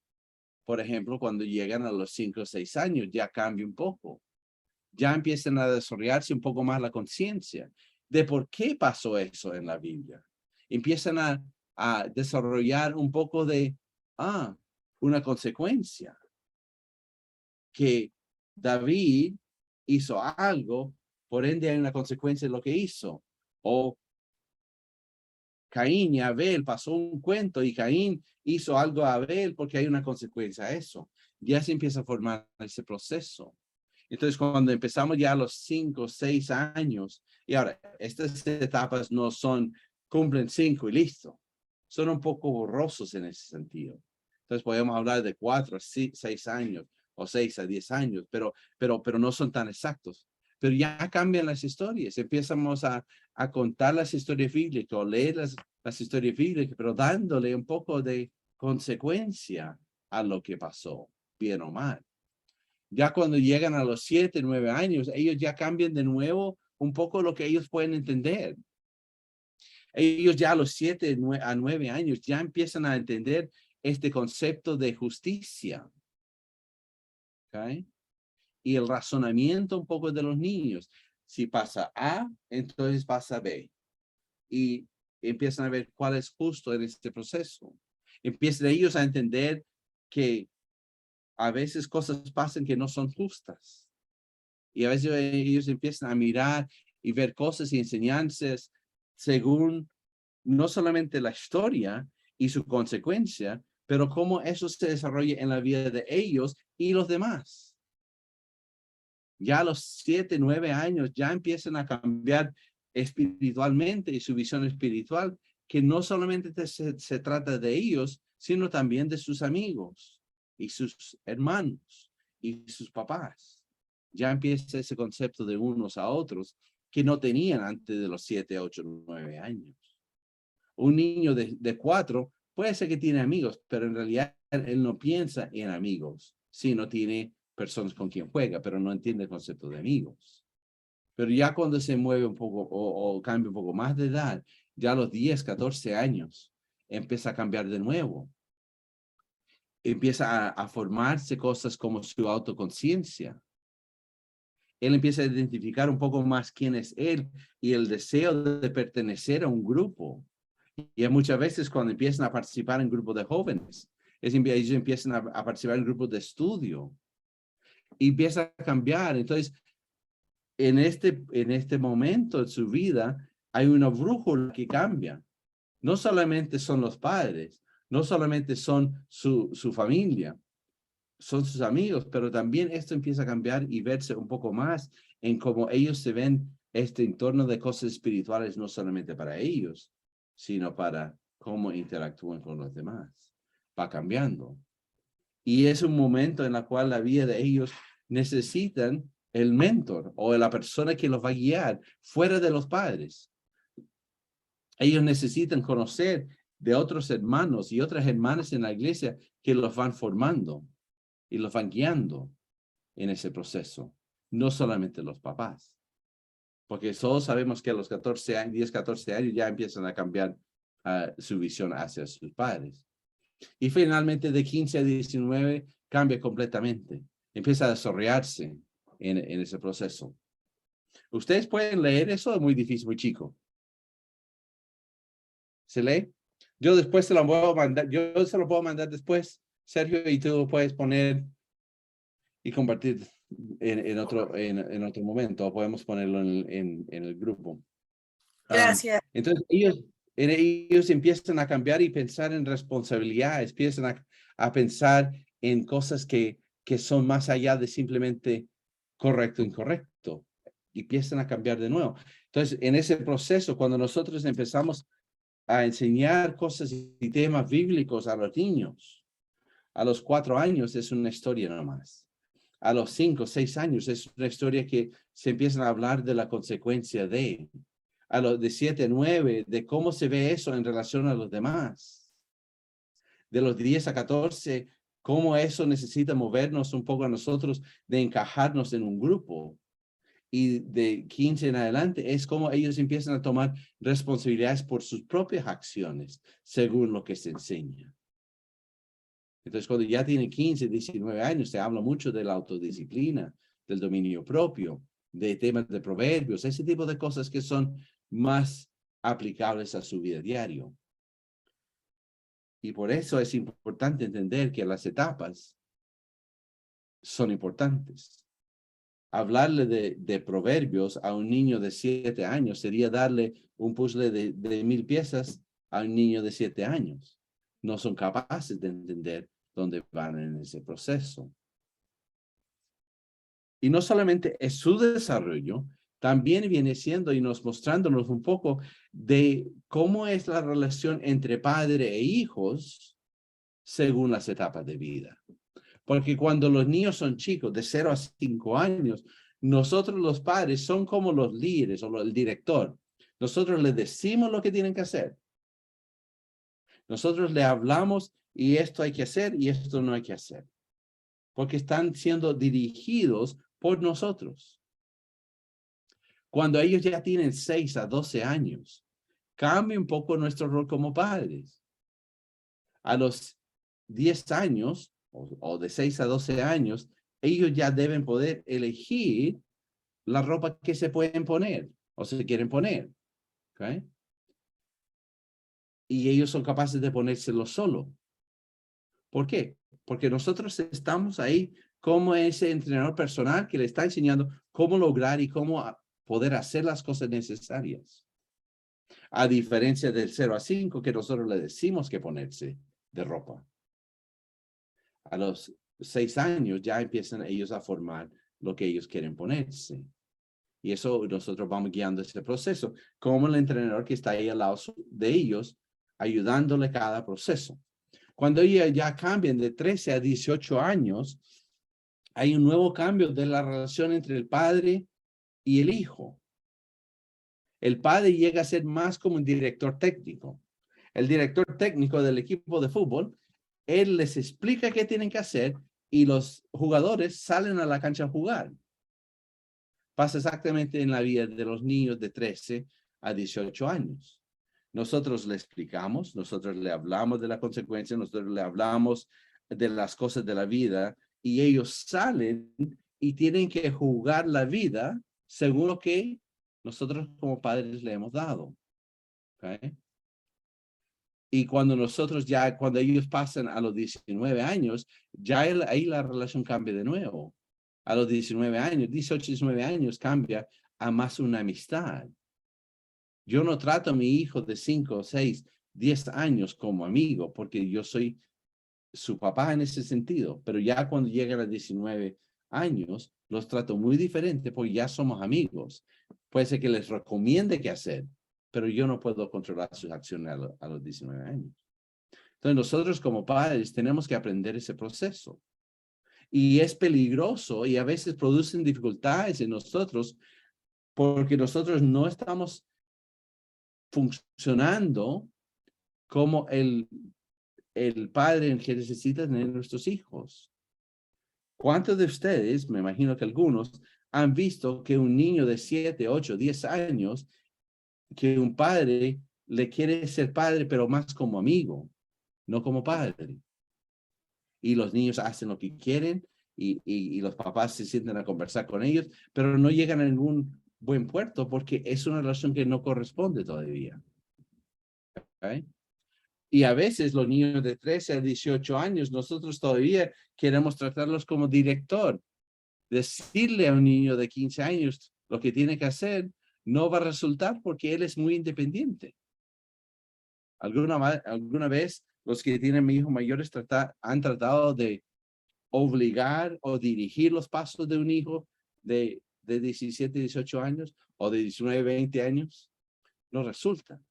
C: Por ejemplo, cuando llegan a los 5 o 6 años, ya cambia un poco. Ya empiezan a desarrollarse un poco más la conciencia de por qué pasó eso en la Biblia. Empiezan a desarrollar un poco de, una consecuencia. Que David hizo algo, por ende hay una consecuencia de lo que hizo. O Caín y Abel pasó un cuento y Caín hizo algo a Abel porque hay una consecuencia a eso. Ya se empieza a formar ese proceso. Entonces, cuando empezamos ya a los 5 o 6 años, y ahora, estas etapas no cumplen 5 y listo. Son un poco borrosos en ese sentido. Entonces, podemos hablar de 4 a 6 años o 6 a 10 años, pero no son tan exactos. Pero ya cambian las historias. Empezamos a contar las historias bíblicas, o leer las historias bíblicas, pero dándole un poco de consecuencia a lo que pasó, bien o mal. Ya cuando llegan a los 7, 9 años, ellos ya cambian de nuevo un poco lo que ellos pueden entender. Ellos ya a los 7 a 9 años ya empiezan a entender este concepto de justicia. ¿Okay? Y el razonamiento un poco de los niños. Si pasa A, entonces pasa B. Y empiezan a ver cuál es justo en este proceso. Empiezan ellos a entender que a veces cosas pasan que no son justas. Y a veces ellos empiezan a mirar y ver cosas y enseñanzas según no solamente la historia y su consecuencia, pero cómo eso se desarrolla en la vida de ellos y los demás. Ya a los 7, 9 años ya empiezan a cambiar espiritualmente y su visión espiritual que no solamente se trata de ellos, sino también de sus amigos y sus hermanos y sus papás. Ya empieza ese concepto de unos a otros que no tenían antes de los 7, 8, 9 años. Un niño de 4 puede ser que tiene amigos, pero en realidad él no piensa en amigos. Sí, no tiene personas con quien juega, pero no entiende el concepto de amigos. Pero ya cuando se mueve un poco o cambia un poco más de edad, ya a los 10, 14 años, empieza a cambiar de nuevo. Empieza a formarse cosas como su autoconciencia. Él empieza a identificar un poco más quién es él y el deseo de pertenecer a un grupo. Y muchas veces cuando empiezan a participar en grupos de jóvenes, ellos empiezan a participar en grupos de estudio. Y empieza a cambiar. Entonces, en este momento de su vida, hay una brújula que cambia. No solamente son los padres, no solamente son su familia, son sus amigos, pero también esto empieza a cambiar y verse un poco más en cómo ellos se ven este entorno de cosas espirituales, no solamente para ellos, sino para cómo interactúan con los demás. Va cambiando. Y es un momento en el cual la vida de ellos necesitan el mentor o la persona que los va a guiar fuera de los padres. Ellos necesitan conocer de otros hermanos y otras hermanas en la iglesia que los van formando y los van guiando en ese proceso. No solamente los papás. Porque todos sabemos que a los 14 años, 10, 14 años ya empiezan a cambiar su visión hacia sus padres. Y finalmente de 15 a 19 cambia completamente. Empieza a desarrollarse en ese proceso. Ustedes pueden leer eso, es muy difícil, muy chico. ¿Se lee? Yo después se lo voy a mandar, yo se lo puedo mandar después, Sergio, y tú lo puedes poner y compartir en otro momento, o podemos ponerlo en el grupo.
D: Gracias.
C: Entonces ellos empiezan a cambiar y pensar en responsabilidades, empiezan a pensar en cosas que son más allá de simplemente correcto o incorrecto, y empiezan a cambiar de nuevo. Entonces, en ese proceso, cuando nosotros empezamos a enseñar cosas y temas bíblicos a los niños, a los 4 años es una historia nomás. A los 5, 6 años es una historia que se empiezan a hablar de la consecuencia de. A los de 7, 9, de cómo se ve eso en relación a los demás. De los 10 a 14, cómo eso necesita movernos un poco a nosotros de encajarnos en un grupo. Y de 15 en adelante es como ellos empiezan a tomar responsabilidades por sus propias acciones, según lo que se enseña. Entonces, cuando ya tienen 15, 19 años, se habla mucho de la autodisciplina, del dominio propio, de temas de proverbios, ese tipo de cosas que son más aplicables a su vida diaria. Y por eso es importante entender que las etapas son importantes. Hablarle de proverbios a un niño de 7 años sería darle un puzzle de 1000 piezas a un niño de 7 años. No son capaces de entender dónde van en ese proceso. Y no solamente es su desarrollo, también viene siendo y mostrándonos un poco de cómo es la relación entre padre e hijos según las etapas de vida. Porque cuando los niños son chicos, de 0 a 5 años, nosotros los padres son como los líderes o el director. Nosotros les decimos lo que tienen que hacer. Nosotros le hablamos y esto hay que hacer y esto no hay que hacer. Porque están siendo dirigidos por nosotros. Cuando ellos ya tienen 6 a 12 años, cambia un poco nuestro rol como padres. A los 10 años, o de 6 a 12 años, ellos ya deben poder elegir la ropa que se pueden poner o se quieren poner. ¿Okay? Y ellos son capaces de ponérselo solo. ¿Por qué? Porque nosotros estamos ahí como ese entrenador personal que le está enseñando cómo lograr y cómo poder hacer las cosas necesarias. A diferencia del 0 a 5, que nosotros le decimos que ponerse de ropa. A los 6 años ya empiezan ellos a formar lo que ellos quieren ponerse. Y eso nosotros vamos guiando ese proceso, como el entrenador que está ahí al lado de ellos, ayudándole cada proceso. Cuando ellos ya cambian de 13 a 18 años, hay un nuevo cambio de la relación entre el padre y el hijo. El padre llega a ser más como un director técnico. El director técnico del equipo de fútbol, él les explica qué tienen que hacer y los jugadores salen a la cancha a jugar. Pasa exactamente en la vida de los niños de 13 a 18 años. Nosotros le explicamos, nosotros le hablamos de la consecuencia, nosotros le hablamos de las cosas de la vida y ellos salen y tienen que jugar la vida según lo que nosotros como padres le hemos dado. ¿Okay? Y cuando cuando ellos pasan a los 19 años, ya ahí la relación cambia de nuevo. A los 19 años, 18, 19 años cambia a más una amistad. Yo no trato a mi hijo de 5, 6, 10 años como amigo, porque yo soy su papá en ese sentido. Pero ya cuando llegan a 19 años, los trato muy diferente porque ya somos amigos. Puede ser que les recomiende qué hacer, pero yo no puedo controlar sus acciones a los 19 años. Entonces nosotros como padres tenemos que aprender ese proceso. Y es peligroso y a veces producen dificultades en nosotros porque nosotros no estamos funcionando como el padre en que necesita tener nuestros hijos. ¿Cuántos de ustedes, me imagino que algunos, han visto que un niño de 7, 8, 10 años, que un padre le quiere ser padre, pero más como amigo, no como padre? Y los niños hacen lo que quieren y los papás se sienten a conversar con ellos, pero no llegan a ningún buen puerto porque es una relación que no corresponde todavía. ¿Okay? Y a veces los niños de 13 a 18 años, nosotros todavía queremos tratarlos como director. Decirle a un niño de 15 años lo que tiene que hacer no va a resultar porque él es muy independiente. ¿Alguna vez los que tienen hijos mayores han tratado de obligar o dirigir los pasos de un hijo de 17, 18 años o de 19, 20 años? No resulta,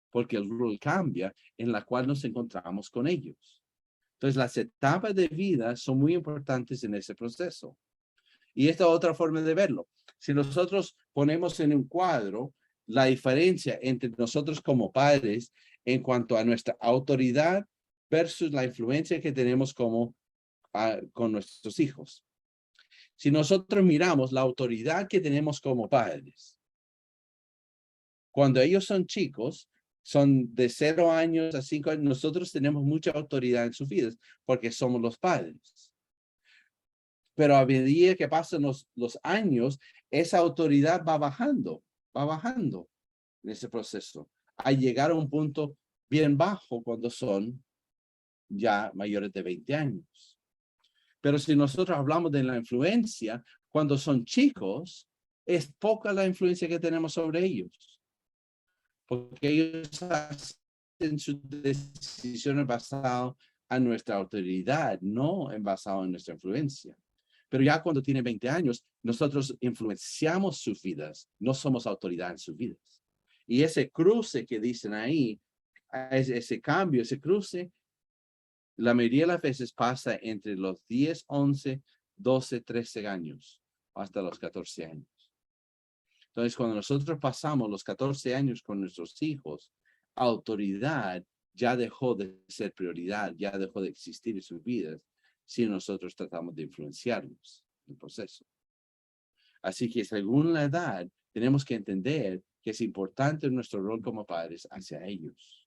C: porque el rol cambia en la cual nos encontramos con ellos. Entonces, las etapas de vida son muy importantes en ese proceso. Y esta otra forma de verlo. Si nosotros ponemos en un cuadro la diferencia entre nosotros como padres en cuanto a nuestra autoridad versus la influencia que tenemos con nuestros hijos. Si nosotros miramos la autoridad que tenemos como padres, cuando ellos son chicos, son de 0 años a 5 años, nosotros tenemos mucha autoridad en sus vidas porque somos los padres. Pero a medida que pasan los años, esa autoridad va bajando en ese proceso, a llegar a un punto bien bajo cuando son ya mayores de 20 años. Pero si nosotros hablamos de la influencia, cuando son chicos, es poca la influencia que tenemos sobre ellos. Porque ellos hacen sus decisiones basadas en nuestra autoridad, no basado en nuestra influencia. Pero ya cuando tienen 20 años, nosotros influenciamos sus vidas, no somos autoridad en sus vidas. Y ese cruce que dicen ahí, ese cambio, ese cruce, la mayoría de las veces pasa entre los 10, 11, 12, 13 años, hasta los 14 años. Entonces, cuando nosotros pasamos los 14 años con nuestros hijos, autoridad ya dejó de ser prioridad, ya dejó de existir en sus vidas, si nosotros tratamos de influenciarlos en el proceso. Así que según la edad, tenemos que entender que es importante nuestro rol como padres hacia ellos.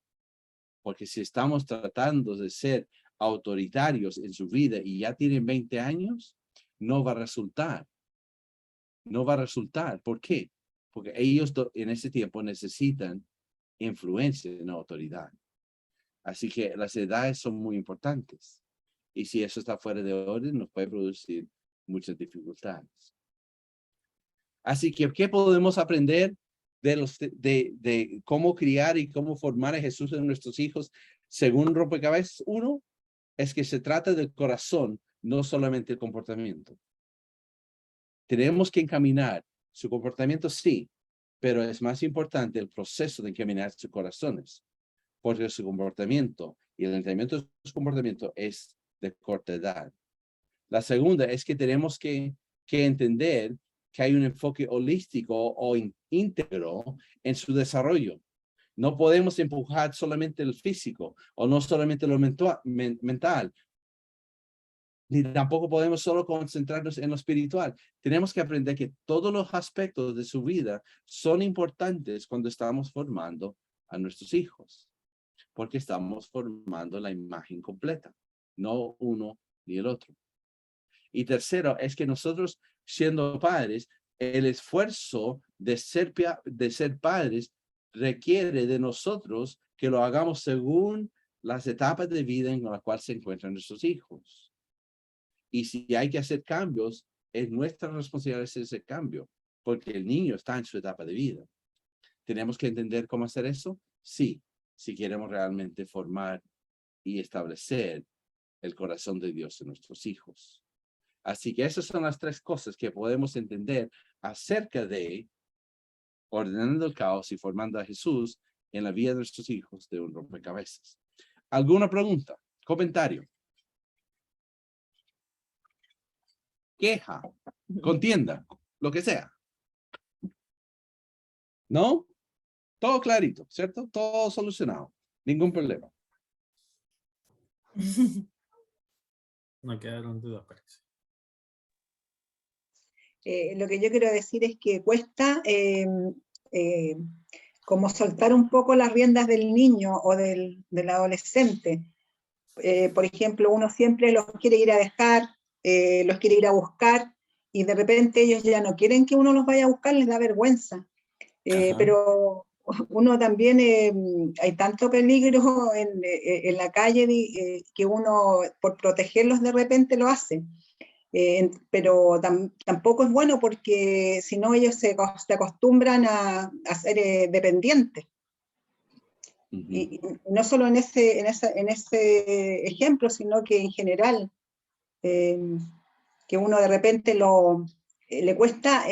C: Porque si estamos tratando de ser autoritarios en su vida y ya tienen 20 años, no va a resultar. No va a resultar. ¿Por qué? Porque ellos en ese tiempo necesitan influencia, no autoridad. Así que las edades son muy importantes. Y si eso está fuera de orden, nos puede producir muchas dificultades. Así que, ¿qué podemos aprender de cómo criar y cómo formar a Jesús en nuestros hijos según rompecabezas? Uno, es que se trata del corazón, no solamente el comportamiento. Tenemos que encaminar Su comportamiento sí, pero es más importante el proceso de encaminar sus corazones, porque su comportamiento y el entrenamiento de su comportamiento es de corta edad. La segunda es que tenemos que entender que hay un enfoque holístico o íntegro en su desarrollo. No podemos empujar solamente el físico o no solamente lo mental, ni tampoco podemos solo concentrarnos en lo espiritual. Tenemos que aprender que todos los aspectos de su vida son importantes cuando estamos formando a nuestros hijos, porque estamos formando la imagen completa, no uno ni el otro. Y tercero, es que nosotros, siendo padres, el esfuerzo de ser padres requiere de nosotros que lo hagamos según las etapas de vida en las cuales se encuentran nuestros hijos. Y si hay que hacer cambios, es nuestra responsabilidad hacer ese cambio, porque el niño está en su etapa de vida. ¿Tenemos que entender cómo hacer eso? Sí, si queremos realmente formar y establecer el corazón de Dios en nuestros hijos. Así que esas son las tres cosas que podemos entender acerca de ordenando el caos y formando a Jesús en la vida de nuestros hijos de un rompecabezas. ¿Alguna pregunta? ¿Comentario? Queja, contienda, lo que sea. ¿No? Todo clarito, ¿cierto? Todo solucionado. Ningún problema.
A: No quedaron dudas, parece.
E: Lo que yo quiero decir es que cuesta como soltar un poco las riendas del niño o del adolescente. Por ejemplo, uno siempre los quiere ir a dejar, los quiere ir a buscar, y de repente ellos ya no quieren que uno los vaya a buscar, les da vergüenza. Pero uno también, hay tanto peligro en la calle que uno, por protegerlos de repente lo hace. Pero tampoco es bueno, porque si no ellos se acostumbran a ser dependientes. Y no solo en ese ejemplo, sino que en general, que uno de repente le cuesta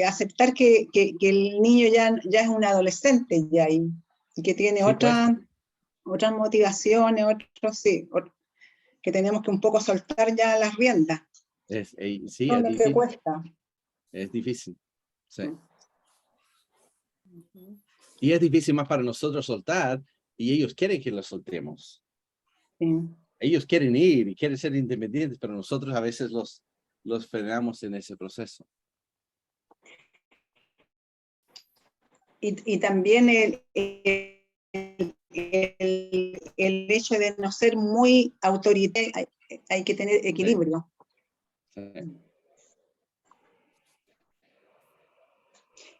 E: aceptar que el niño ya es un adolescente ya, y que tiene
C: Sí,
E: otras motivaciones, que tenemos que un poco soltar ya las riendas.
C: Sí,
E: No,
C: es
E: lo que
C: difícil.
E: cuesta.
C: Es difícil. Sí. Y es difícil más para nosotros soltar, y ellos quieren que los soltemos.
E: Sí.
C: Ellos quieren ir y quieren ser independientes, pero nosotros a veces los frenamos en ese proceso.
E: Y también el hecho de no ser muy autoritario, hay que tener equilibrio.
C: Sí.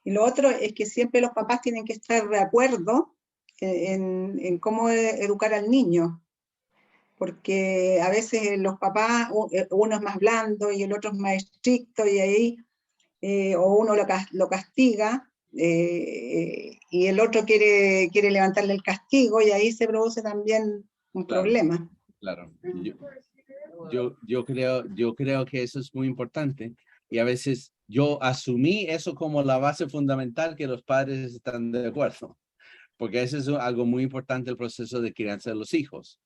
E: Y lo otro es que siempre los papás tienen que estar de acuerdo en cómo educar al niño, porque a veces los papás, uno es más blando y el otro es más estricto, y ahí o uno lo castiga, y el otro quiere levantarle el castigo, y ahí se produce también un problema.
C: Claro. Yo creo que eso es muy importante, y a veces yo asumí eso como la base fundamental, que los padres están de acuerdo, porque eso es algo muy importante, el proceso de crianza de los hijos,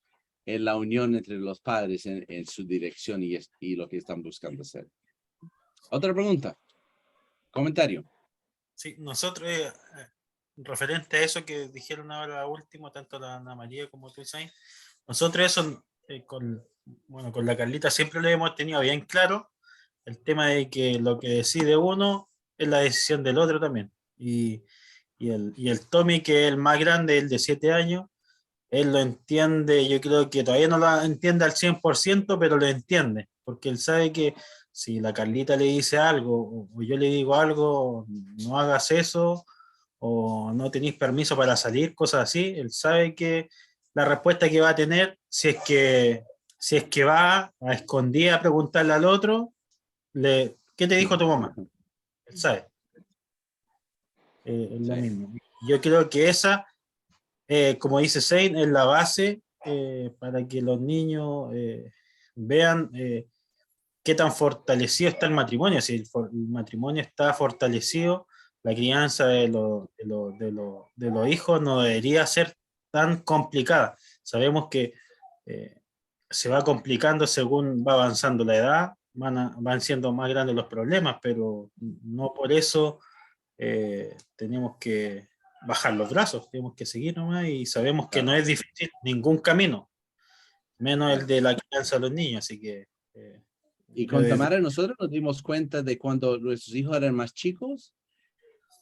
C: en la unión entre los padres en su dirección y lo que están buscando hacer. Otra pregunta, comentario.
A: Sí, nosotros, referente a eso que dijeron ahora último, tanto la Ana María como tú, Isaín, nosotros eso, con la Carlita siempre lo hemos tenido bien claro, el tema de que lo que decide uno es la decisión del otro también. Y el Tommy, que es el más grande, el de 7 años, él lo entiende, yo creo que todavía no lo entiende al 100%, pero lo entiende, porque él sabe que si la Carlita le dice algo, o yo le digo algo, no hagas eso, o no tenéis permiso para salir, cosas así, él sabe que la respuesta que va a tener, si es que va a escondida a preguntarle al otro, ¿qué te dijo tu mamá? Él sabe. Es lo mismo. Yo creo que esa, como dice Sein, es la base para que los niños vean qué tan fortalecido está el matrimonio. Si el matrimonio está fortalecido, la crianza de los hijos no debería ser tan complicada. Sabemos que se va complicando según va avanzando la edad, van siendo más grandes los problemas, pero no por eso tenemos que bajar los brazos, tenemos que seguir nomás y sabemos que no es difícil ningún camino, menos el de la crianza de los niños, así que...
C: Y con Tamara nosotros nos dimos cuenta de cuando nuestros hijos eran más chicos,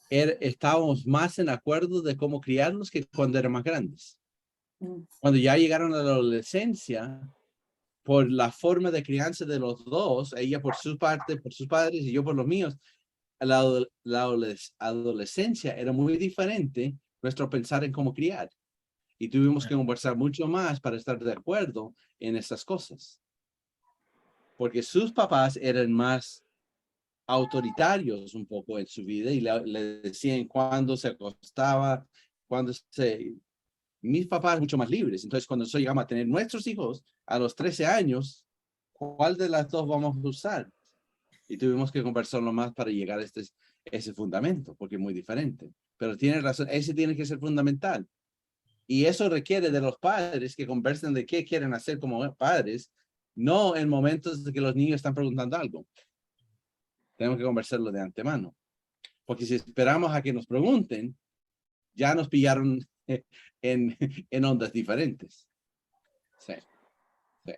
C: estábamos más en acuerdo de cómo criarlos que cuando eran más grandes. Cuando ya llegaron a la adolescencia, por la forma de crianza de los dos, ella por su parte, por sus padres y yo por los míos, la adolescencia era muy diferente nuestro pensar en cómo criar. Y tuvimos que conversar mucho más para estar de acuerdo en esas cosas. Porque sus papás eran más autoritarios un poco en su vida y le decían cuándo se acostaba, cuándo se... Mis papás mucho más libres. Entonces, cuando nosotros llegamos a tener nuestros hijos a los 13 años, ¿cuál de las dos vamos a usar? Y tuvimos que conversarlo más para llegar a ese fundamento, porque es muy diferente. Pero tiene razón, ese tiene que ser fundamental. Y eso requiere de los padres que conversen de qué quieren hacer como padres, no en momentos de que los niños están preguntando algo. Tenemos que conversarlo de antemano. Porque si esperamos a que nos pregunten, ya nos pillaron en ondas diferentes. Sí. Sí.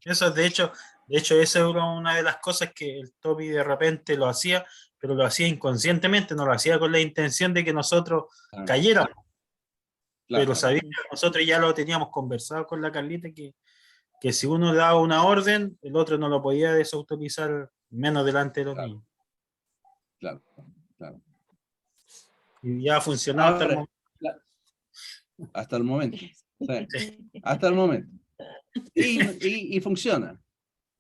A: Eso, de hecho, esa era una de las cosas que el Toby de repente lo hacía, pero lo hacía inconscientemente, no lo hacía con la intención de que nosotros cayéramos.
C: Claro.
A: Pero sabía que nosotros ya lo teníamos conversado con la Carlita, que si uno daba una orden, el otro no lo podía desautorizar, menos delante de los niños.
C: Claro.
A: Y ya ha funcionado hasta el momento.
C: Hasta el momento. Sí. Hasta el momento. Y funciona.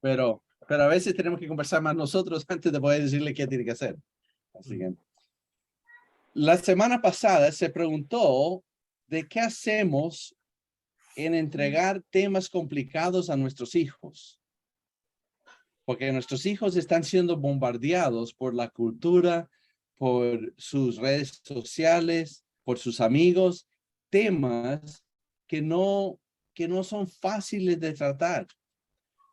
C: Pero a veces tenemos que conversar más nosotros antes de poder decirle qué tiene que hacer. Así que la semana pasada se preguntó de qué hacemos en entregar temas complicados a nuestros hijos. Porque nuestros hijos están siendo bombardeados por la cultura, por sus redes sociales, por sus amigos, temas que no son fáciles de tratar.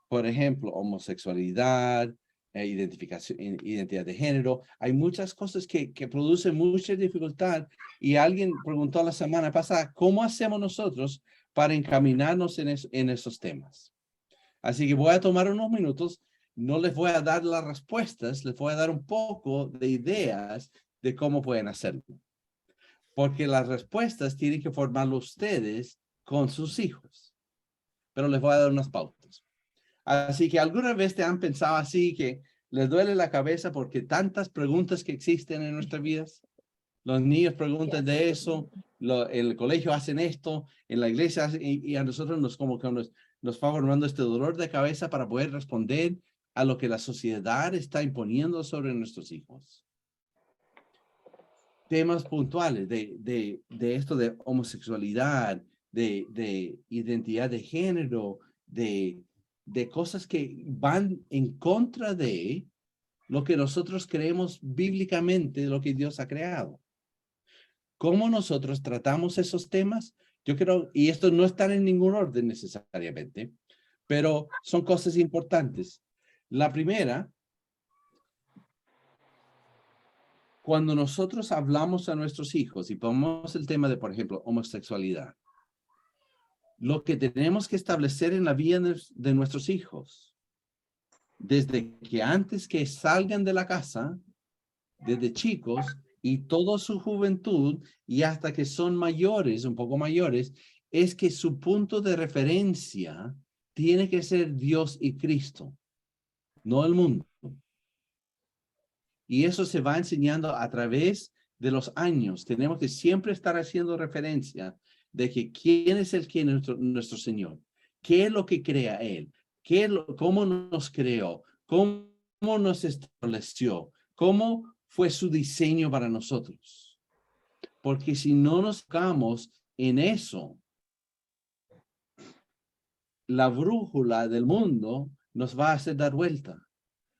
C: Por ejemplo, homosexualidad, identidad de género. Hay muchas cosas que producen mucha dificultad. Y alguien preguntó la semana pasada, ¿cómo hacemos nosotros para encaminarnos en esos temas? Así que voy a tomar unos minutos. No les voy a dar las respuestas, les voy a dar un poco de ideas de cómo pueden hacerlo. Porque las respuestas tienen que formarlo ustedes con sus hijos. Pero les voy a dar unas pautas. Así que alguna vez te han pensado así que les duele la cabeza porque tantas preguntas que existen en nuestras vidas. Los niños preguntan de eso, en el colegio hacen esto, en la iglesia hacen, y a nosotros nos va formando este dolor de cabeza para poder responder a lo que la sociedad está imponiendo sobre nuestros hijos. Temas puntuales de esto de homosexualidad, de identidad de género, de cosas que van en contra de lo que nosotros creemos bíblicamente, lo que Dios ha creado. ¿Cómo nosotros tratamos esos temas? Yo creo, y esto no está en ningún orden necesariamente, pero son cosas importantes. La primera, cuando nosotros hablamos a nuestros hijos y ponemos el tema de, por ejemplo, homosexualidad, lo que tenemos que establecer en la vida de nuestros hijos, desde que antes que salgan de la casa, desde chicos y toda su juventud y hasta que son mayores, un poco mayores, es que su punto de referencia tiene que ser Dios y Cristo, no el mundo. Y eso se va enseñando a través de los años. Tenemos que siempre estar haciendo referencia de que quién es nuestro Señor, qué es lo que crea Él, cómo nos creó, cómo nos estableció, cómo fue su diseño para nosotros. Porque si no nos enfocamos en eso, la brújula del mundo nos va a hacer dar vuelta.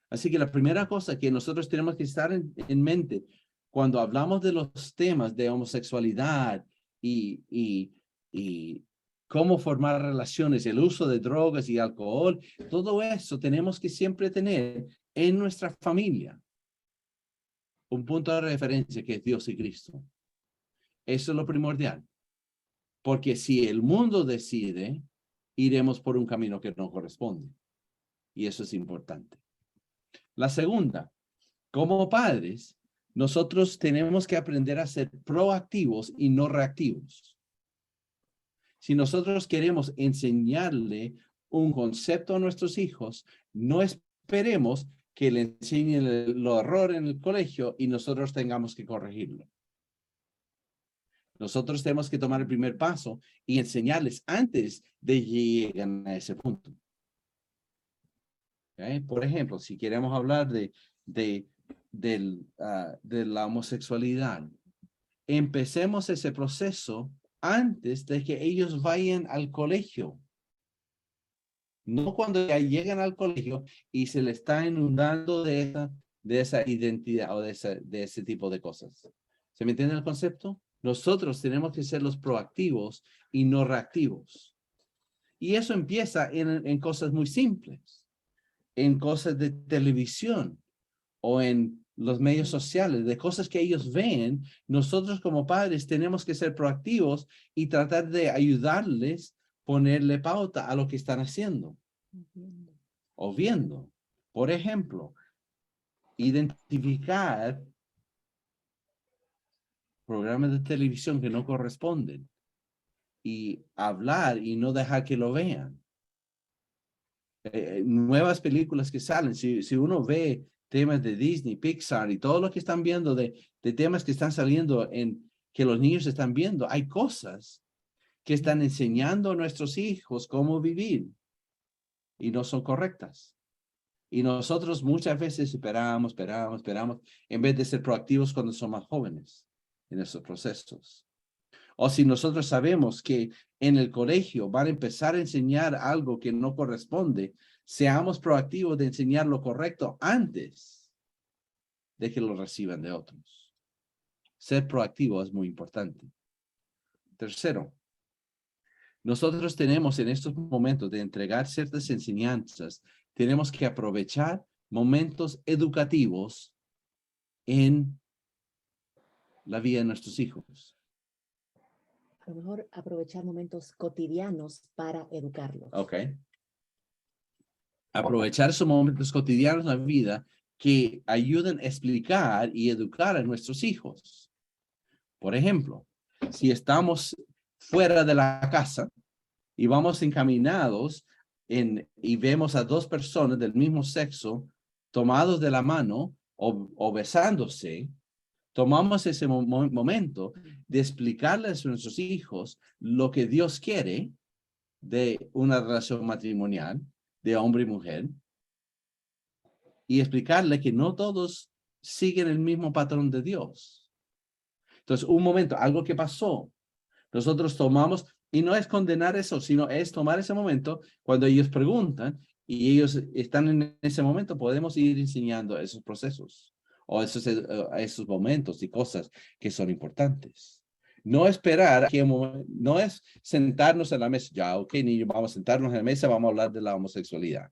C: Así que la primera cosa que nosotros tenemos que estar en mente cuando hablamos de los temas de homosexualidad y cómo formar relaciones, el uso de drogas y alcohol, todo eso tenemos que siempre tener en nuestra familia un punto de referencia que es Dios y Cristo. Eso es lo primordial. Porque si el mundo decide, iremos por un camino que no corresponde. Y eso es importante. La segunda, como padres, nosotros tenemos que aprender a ser proactivos y no reactivos. Si nosotros queremos enseñarle un concepto a nuestros hijos, no esperemos que le enseñen el error en el colegio y nosotros tengamos que corregirlo. Nosotros tenemos que tomar el primer paso y enseñarles antes de llegar a ese punto. ¿Okay? Por ejemplo, si queremos hablar de la homosexualidad, empecemos ese proceso antes de que ellos vayan al colegio. No cuando ya llegan al colegio y se les está inundando de esa identidad o de ese tipo de cosas. ¿Se me entiende el concepto? Nosotros tenemos que ser los proactivos y no reactivos. Y eso empieza en cosas muy simples, en cosas de televisión o en los medios sociales, de cosas que ellos ven. Nosotros como padres tenemos que ser proactivos y tratar de ayudarles, ponerle pauta a lo que están haciendo o viendo. Por ejemplo, identificar programas de televisión que no corresponden y hablar y no dejar que lo vean. Nuevas películas que salen, si uno ve temas de Disney, Pixar y todo lo que están viendo de temas que están saliendo que los niños están viendo, hay cosas que están enseñando a nuestros hijos cómo vivir y no son correctas. Y nosotros muchas veces esperamos, en vez de ser proactivos cuando son más jóvenes en esos procesos. O si nosotros sabemos que en el colegio van a empezar a enseñar algo que no corresponde, seamos proactivos de enseñar lo correcto antes de que lo reciban de otros. Ser proactivo es muy importante. Tercero, nosotros tenemos en estos momentos de entregar ciertas enseñanzas, tenemos que aprovechar momentos educativos en la vida de nuestros hijos.
J: A lo mejor aprovechar momentos cotidianos para educarlos.
C: Ok. Aprovechar esos momentos cotidianos de la vida que ayuden a explicar y educar a nuestros hijos. Por ejemplo, si estamos fuera de la casa y vamos encaminados y vemos a dos personas del mismo sexo tomados de la mano o besándose, tomamos ese momento de explicarles a nuestros hijos lo que Dios quiere de una relación matrimonial de hombre y mujer y explicarle que no todos siguen el mismo patrón de Dios. Entonces, un momento, algo que pasó, nosotros tomamos, y no es condenar eso, sino es tomar ese momento cuando ellos preguntan y ellos están en ese momento, podemos ir enseñando esos procesos o esos momentos y cosas que son importantes. No esperar, no es sentarnos en la mesa, ya, ok, niño, vamos a sentarnos en la mesa, vamos a hablar de la homosexualidad.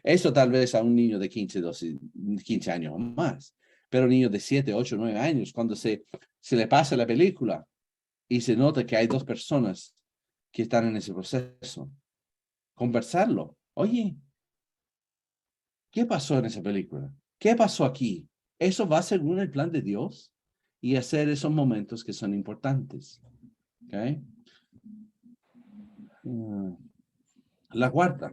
C: Eso tal vez a un niño de 15 años o más, pero niños de 7, 8, 9 años, cuando se le pasa la película y se nota que hay dos personas que están en ese proceso, conversarlo. Oye, ¿qué pasó en esa película? ¿Qué pasó aquí? ¿Eso va según el plan de Dios? Y hacer esos momentos que son importantes. ¿Okay? La cuarta.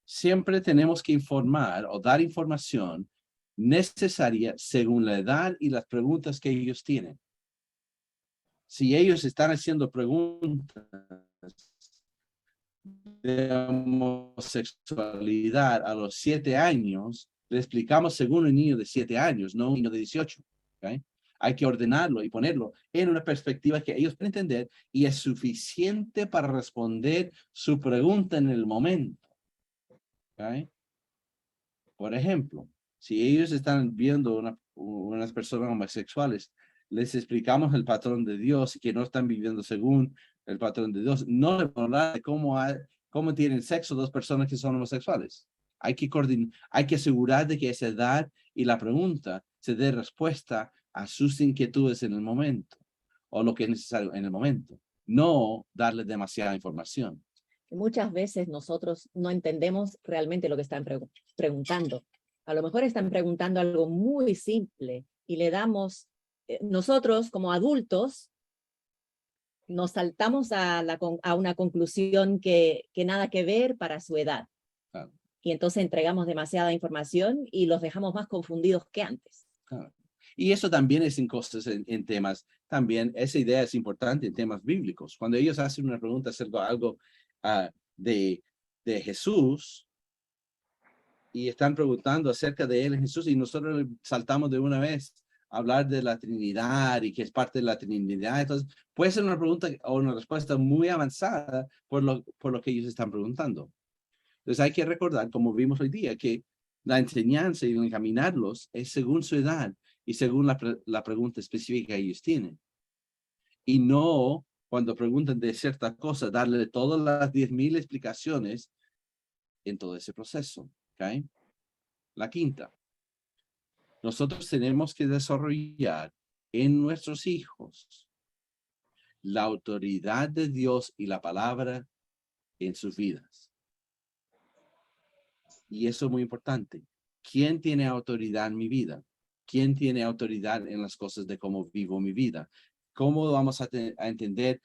C: Siempre tenemos que informar o dar información necesaria según la edad y las preguntas que ellos tienen. Si ellos están haciendo preguntas de homosexualidad a los 7 años, le explicamos según un niño de 7 años, no un niño de 18. ¿Okay? Hay que ordenarlo y ponerlo en una perspectiva que ellos pueden entender y es suficiente para responder su pregunta en el momento. ¿Okay? Por ejemplo, si ellos están viendo unas personas homosexuales, les explicamos el patrón de Dios y que no están viviendo según el patrón de Dios, no le vamos a hablar de cómo tienen sexo dos personas que son homosexuales. Hay que coordinar, hay que asegurar de que esa edad y la pregunta se dé respuesta a sus inquietudes en el momento o lo que es necesario en el momento, no darle demasiada información.
J: Muchas veces nosotros no entendemos realmente lo que están preguntando. A lo mejor están preguntando algo muy simple y le damos, nosotros como adultos, nos saltamos a una conclusión que nada que ver para su edad.
C: Claro.
J: Y entonces entregamos demasiada información y los dejamos más confundidos que antes.
C: Claro. Y eso también es en cosas, en temas, también esa idea es importante en temas bíblicos. Cuando ellos hacen una pregunta acerca de algo de Jesús y están preguntando acerca de él en Jesús y nosotros saltamos de una vez a hablar de la Trinidad y que es parte de la Trinidad. Entonces puede ser una pregunta o una respuesta muy avanzada por lo que ellos están preguntando. Entonces hay que recordar, como vimos hoy día, que la enseñanza y encaminarlos es según su edad y según la pregunta específica que ellos tienen. Y no cuando preguntan de cierta cosa, darle todas las 10,000 explicaciones en todo ese proceso. ¿Okay? La quinta. Nosotros tenemos que desarrollar en nuestros hijos la autoridad de Dios y la palabra en sus vidas. Y eso es muy importante. ¿Quién tiene autoridad en mi vida? ¿Quién tiene autoridad en las cosas de cómo vivo mi vida? ¿Cómo vamos a entender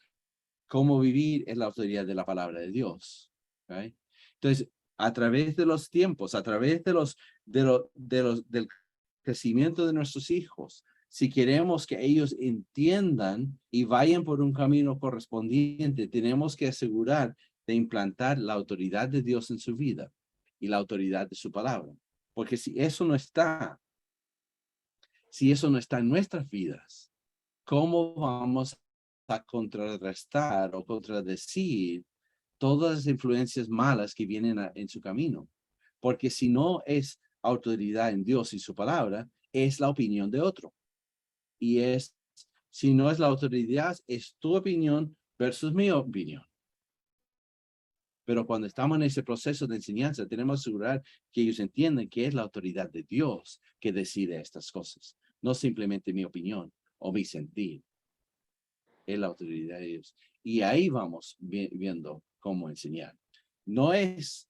C: cómo vivir en la autoridad de la palabra de Dios? ¿Okay? Entonces, a través de los tiempos, a través del crecimiento de nuestros hijos, si queremos que ellos entiendan y vayan por un camino correspondiente, tenemos que asegurar de implantar la autoridad de Dios en su vida y la autoridad de su palabra. Porque si eso no está en nuestras vidas, ¿cómo vamos a contrarrestar o contradecir todas las influencias malas que vienen en su camino? Porque si no es autoridad en Dios y su palabra, es la opinión de otro. Y si no es la autoridad, es tu opinión versus mi opinión. Pero cuando estamos en ese proceso de enseñanza, tenemos que asegurar que ellos entiendan que es la autoridad de Dios que decide estas cosas, no simplemente mi opinión o mi sentir. Es la autoridad de Dios. Y ahí vamos viendo cómo enseñar. No es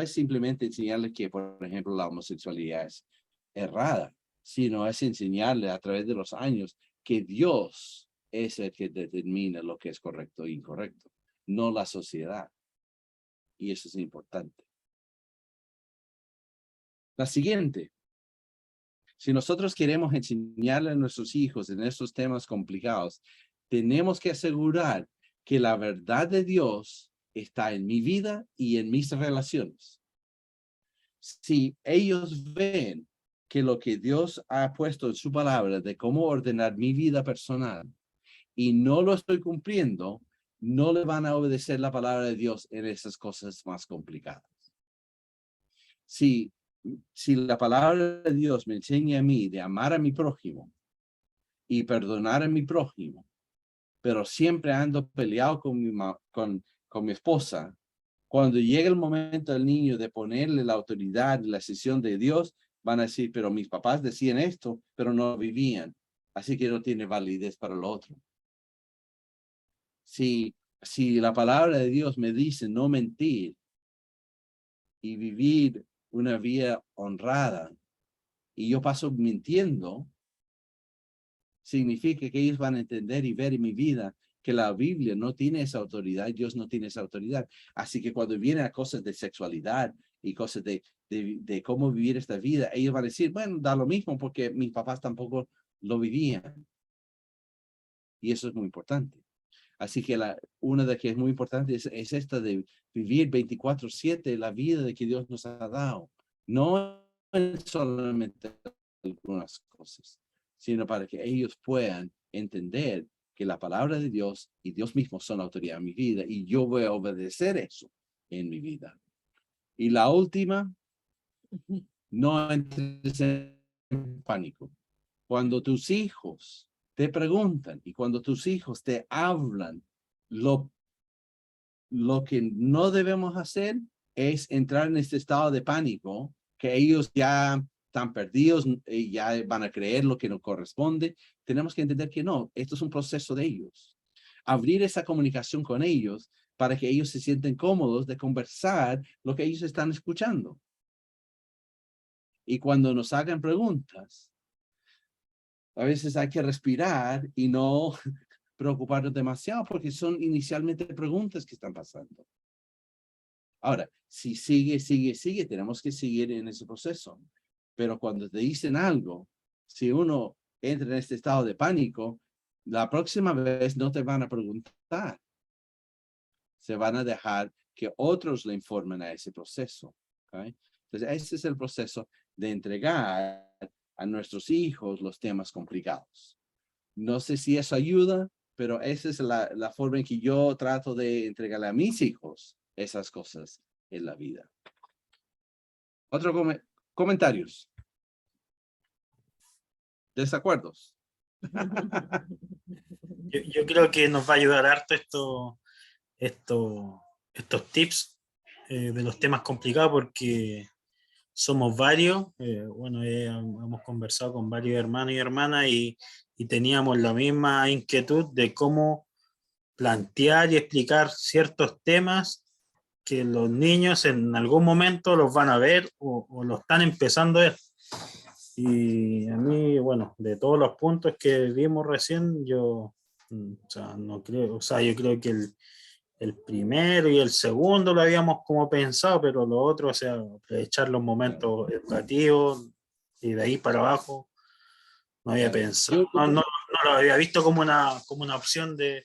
C: simplemente enseñarles que, por ejemplo, la homosexualidad es errada, sino es enseñarle a través de los años que Dios es el que determina lo que es correcto e incorrecto, no la sociedad. Y eso es importante. La siguiente. Si nosotros queremos enseñarle a nuestros hijos en estos temas complicados, tenemos que asegurar que la verdad de Dios está en mi vida y en mis relaciones. Si ellos ven que lo que Dios ha puesto en su palabra de cómo ordenar mi vida personal y no lo estoy cumpliendo, no le van a obedecer la palabra de Dios en esas cosas más complicadas. Si la palabra de Dios me enseña a mí de amar a mi prójimo y perdonar a mi prójimo, pero siempre ando peleado con mi esposa, cuando llega el momento del niño de ponerle la autoridad y la decisión de Dios, van a decir, pero mis papás decían esto, pero no vivían, así que no tiene validez para lo otro. Si la palabra de Dios me dice no mentir y vivir una vida honrada, y yo paso mintiendo, significa que ellos van a entender y ver en mi vida que la Biblia no tiene esa autoridad, Dios no tiene esa autoridad. Así que cuando vienen a cosas de sexualidad y cosas de cómo vivir esta vida, ellos van a decir, bueno, da lo mismo porque mis papás tampoco lo vivían. Y eso es muy importante. Así que una de que es muy importante es esta de vivir 24/7 la vida de que Dios nos ha dado. No solamente algunas cosas, sino para que ellos puedan entender que la palabra de Dios y Dios mismo son la autoridad en mi vida y yo voy a obedecer eso en mi vida. Y la última, no entres en pánico. Cuando tus hijos te preguntan y cuando tus hijos te hablan, lo que no debemos hacer es entrar en este estado de pánico, que ellos ya están perdidos y ya van a creer lo que nos corresponde. Tenemos que entender que no, esto es un proceso de ellos. Abrir esa comunicación con ellos para que ellos se sienten cómodos de conversar lo que ellos están escuchando. Y cuando nos hagan preguntas, a veces hay que respirar y no preocuparnos demasiado porque son inicialmente preguntas que están pasando. Ahora, si sigue, tenemos que seguir en ese proceso. Pero cuando te dicen algo, si uno entra en este estado de pánico, la próxima vez no te van a preguntar. Se van a dejar que otros le informen a ese proceso. ¿Okay? Entonces, ese es el proceso de entregar a nuestros hijos los temas complicados. No sé si eso ayuda, pero esa es la forma en que yo trato de entregarle a mis hijos esas cosas en la vida. Otro comentarios. ¿Desacuerdos?
A: Yo creo que nos va a ayudar harto estos tips de los temas complicados porque somos varios. Bueno, hemos conversado con varios hermanos y hermanas y teníamos la misma inquietud de cómo plantear y explicar ciertos temas que los niños en algún momento los van a ver o lo están empezando a ver. Y a mí, bueno, de todos los puntos que vimos recién, yo no creo, yo creo que el primero y el segundo lo habíamos como pensado, pero lo otro, aprovechar los momentos educativos y de ahí para abajo, no había pensado. No lo había visto como una opción de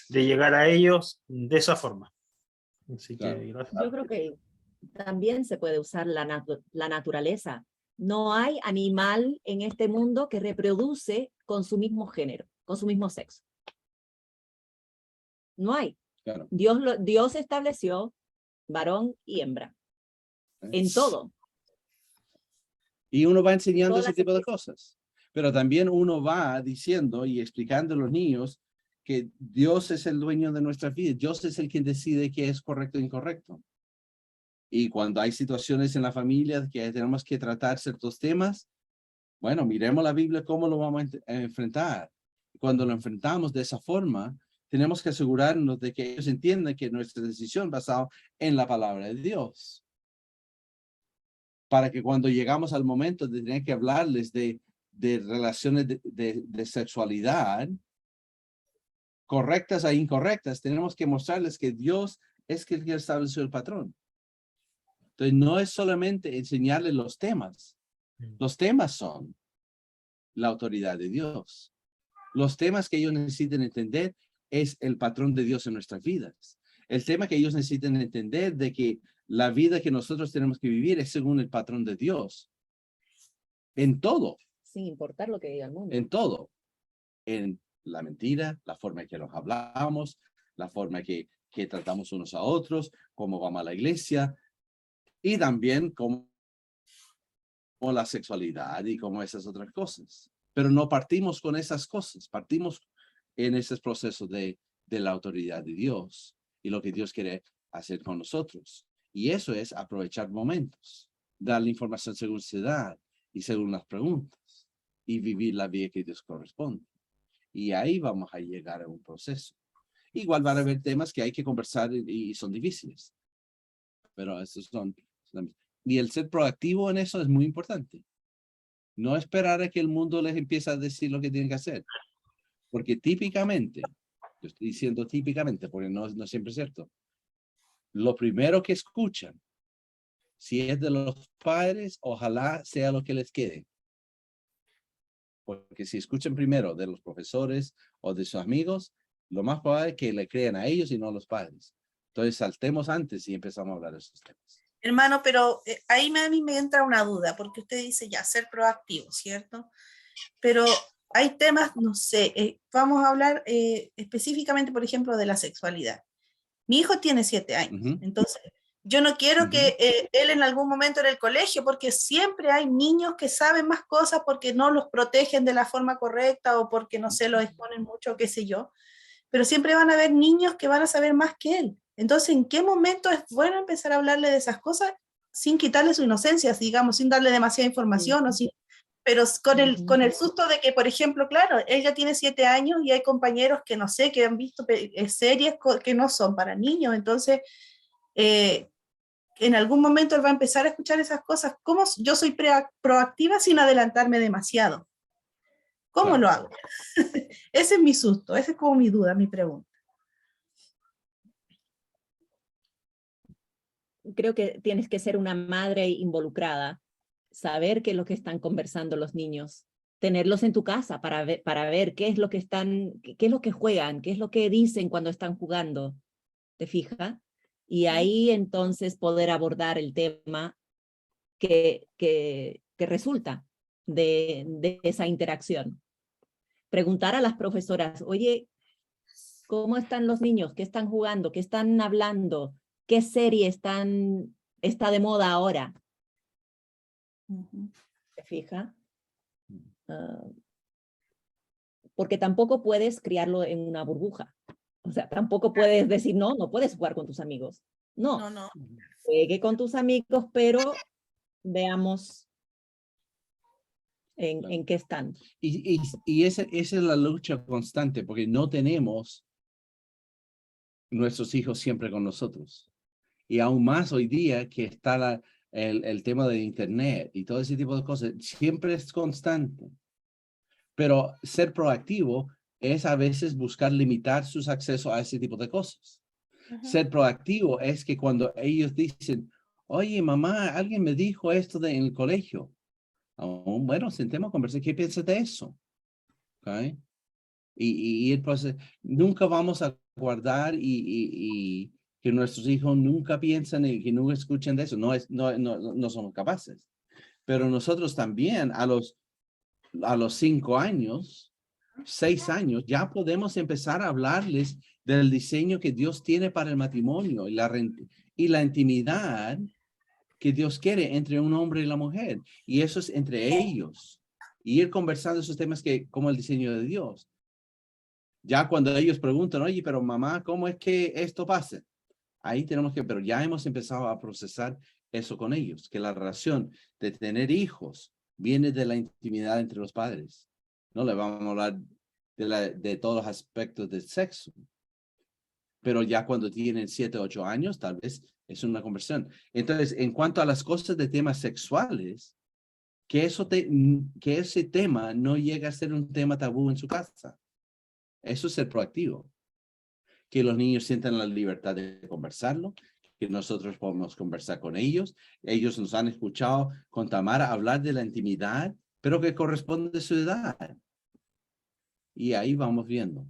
A: llegar a ellos de esa forma. Así que gracias.
J: Yo creo que también se puede usar la naturaleza. No hay animal en este mundo que reproduce con su mismo género, con su mismo sexo. No hay.
C: Claro.
J: Dios estableció varón y hembra. En todo.
C: Y uno va enseñando ese tipo de cosas. Pero también uno va diciendo y explicando a los niños que Dios es el dueño de nuestra vida. Dios es el quien decide qué es correcto e incorrecto. Y cuando hay situaciones en la familia que tenemos que tratar ciertos temas, bueno, miremos la Biblia cómo lo vamos a enfrentar. Cuando lo enfrentamos de esa forma, tenemos que asegurarnos de que ellos entiendan que nuestra decisión es basada en la palabra de Dios. Para que cuando llegamos al momento de tener que hablarles de relaciones de sexualidad, correctas e incorrectas, tenemos que mostrarles que Dios es quien estableció el patrón. Entonces, no es solamente enseñarles los temas. Los temas son la autoridad de Dios. Los temas que ellos necesitan entender es el patrón de Dios en nuestras vidas. El tema que ellos necesitan entender de que la vida que nosotros tenemos que vivir es según el patrón de Dios. En todo.
J: Sin importar lo que diga el mundo.
C: En todo. En la mentira, la forma en que nos hablamos, la forma que tratamos unos a otros, cómo vamos a la iglesia, y también como la sexualidad y como esas otras cosas. Pero no partimos con esas cosas, partimos en ese proceso de la autoridad de Dios y lo que Dios quiere hacer con nosotros. Y eso es aprovechar momentos, darle información según se da y según las preguntas y vivir la vida que Dios corresponde. Y ahí vamos a llegar a un proceso. Igual van a haber temas que hay que conversar y son difíciles. Pero esos son. Y el ser proactivo en eso es muy importante. No esperar a que el mundo les empiece a decir lo que tienen que hacer. Porque típicamente, yo estoy diciendo típicamente porque no siempre es cierto, lo primero que escuchan, si es de los padres, ojalá sea lo que les quede. Porque si escuchan primero de los profesores o de sus amigos, lo más probable es que le crean a ellos y no a los padres. Entonces saltemos antes y empezamos a hablar de esos temas.
D: Hermano, pero ahí a mí me entra una duda, porque usted dice ya, ser proactivo, ¿cierto? Pero hay temas, no sé, vamos a hablar específicamente, por ejemplo, de la sexualidad. Mi hijo tiene 7 años,
C: Ujú,
D: entonces yo no quiero
C: ujú.
D: que él en algún momento en el colegio, porque siempre hay niños que saben más cosas porque no los protegen de la forma correcta o porque no se los exponen mucho, qué sé yo, pero siempre van a haber niños que van a saber más que él. Entonces, ¿en qué momento es bueno empezar a hablarle de esas cosas sin quitarle su inocencia, digamos, sin darle demasiada información o sin pero con el susto de que, por ejemplo, claro, él ya tiene 7 años y hay compañeros que no sé, que han visto series que no son para niños, entonces en algún momento él va a empezar a escuchar esas cosas. ¿Cómo yo soy proactiva sin adelantarme demasiado? ¿Cómo
C: Claro.
D: lo hago? Ese es mi susto, esa es como mi duda, mi pregunta.
J: Creo que tienes que ser una madre involucrada, saber qué es lo que están conversando los niños, tenerlos en tu casa para ver qué es lo que están, qué es lo que juegan, qué es lo que dicen cuando están jugando, ¿te fijas? Y ahí entonces poder abordar el tema que resulta de esa interacción. Preguntar a las profesoras, oye, ¿cómo están los niños? ¿Qué están jugando? ¿Qué están hablando? ¿Qué serie está de moda ahora? ¿Te fijas? Porque tampoco puedes criarlo en una burbuja. O sea, tampoco puedes decir, no, no puedes jugar con tus amigos. No,
D: No.
J: juegue con tus amigos, pero veamos en qué están.
C: Y esa es la lucha constante, porque no tenemos nuestros hijos siempre con nosotros. Y aún más hoy día que está el tema de Internet y todo ese tipo de cosas, siempre es constante. Pero ser proactivo es a veces buscar limitar sus accesos a ese tipo de cosas. Ser proactivo es que cuando ellos dicen, oye, mamá, alguien me dijo esto en el colegio. Oh, bueno, sentemos a conversar. ¿Qué piensas de eso? ¿Okay? Y el proceso, nunca vamos a guardar y que nuestros hijos nunca piensan y que nunca escuchen de eso. No somos capaces. Pero nosotros también a los 5 años, 6 años, ya podemos empezar a hablarles del diseño que Dios tiene para el matrimonio y la intimidad que Dios quiere entre un hombre y la mujer. Y eso es entre ellos. Y ir conversando esos temas como el diseño de Dios. Ya cuando ellos preguntan, oye, pero mamá, ¿cómo es que esto pasa? Ahí tenemos pero ya hemos empezado a procesar eso con ellos, que la relación de tener hijos viene de la intimidad entre los padres. No le vamos a hablar de todos los aspectos del sexo. Pero ya cuando tienen 7, 8 años, tal vez es una conversión. Entonces, en cuanto a las cosas de temas sexuales, que ese tema no llegue a ser un tema tabú en su casa. Eso es ser proactivo. Que los niños sientan la libertad de conversarlo, que nosotros podemos conversar con ellos. Ellos nos han escuchado con Tamara hablar de la intimidad, pero que corresponde a su edad. Y ahí vamos viendo.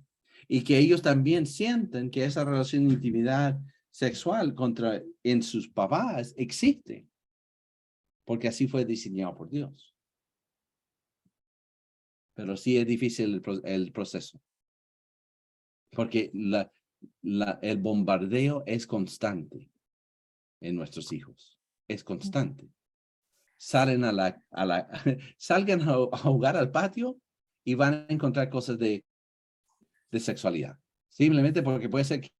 C: Y que ellos también sienten que esa relación de intimidad sexual en sus papás existe, porque así fue diseñado por Dios. Pero sí es difícil el proceso, porque el bombardeo es constante en nuestros hijos, es constante. Salen salgan a jugar al patio y van a encontrar cosas de sexualidad, simplemente porque puede ser que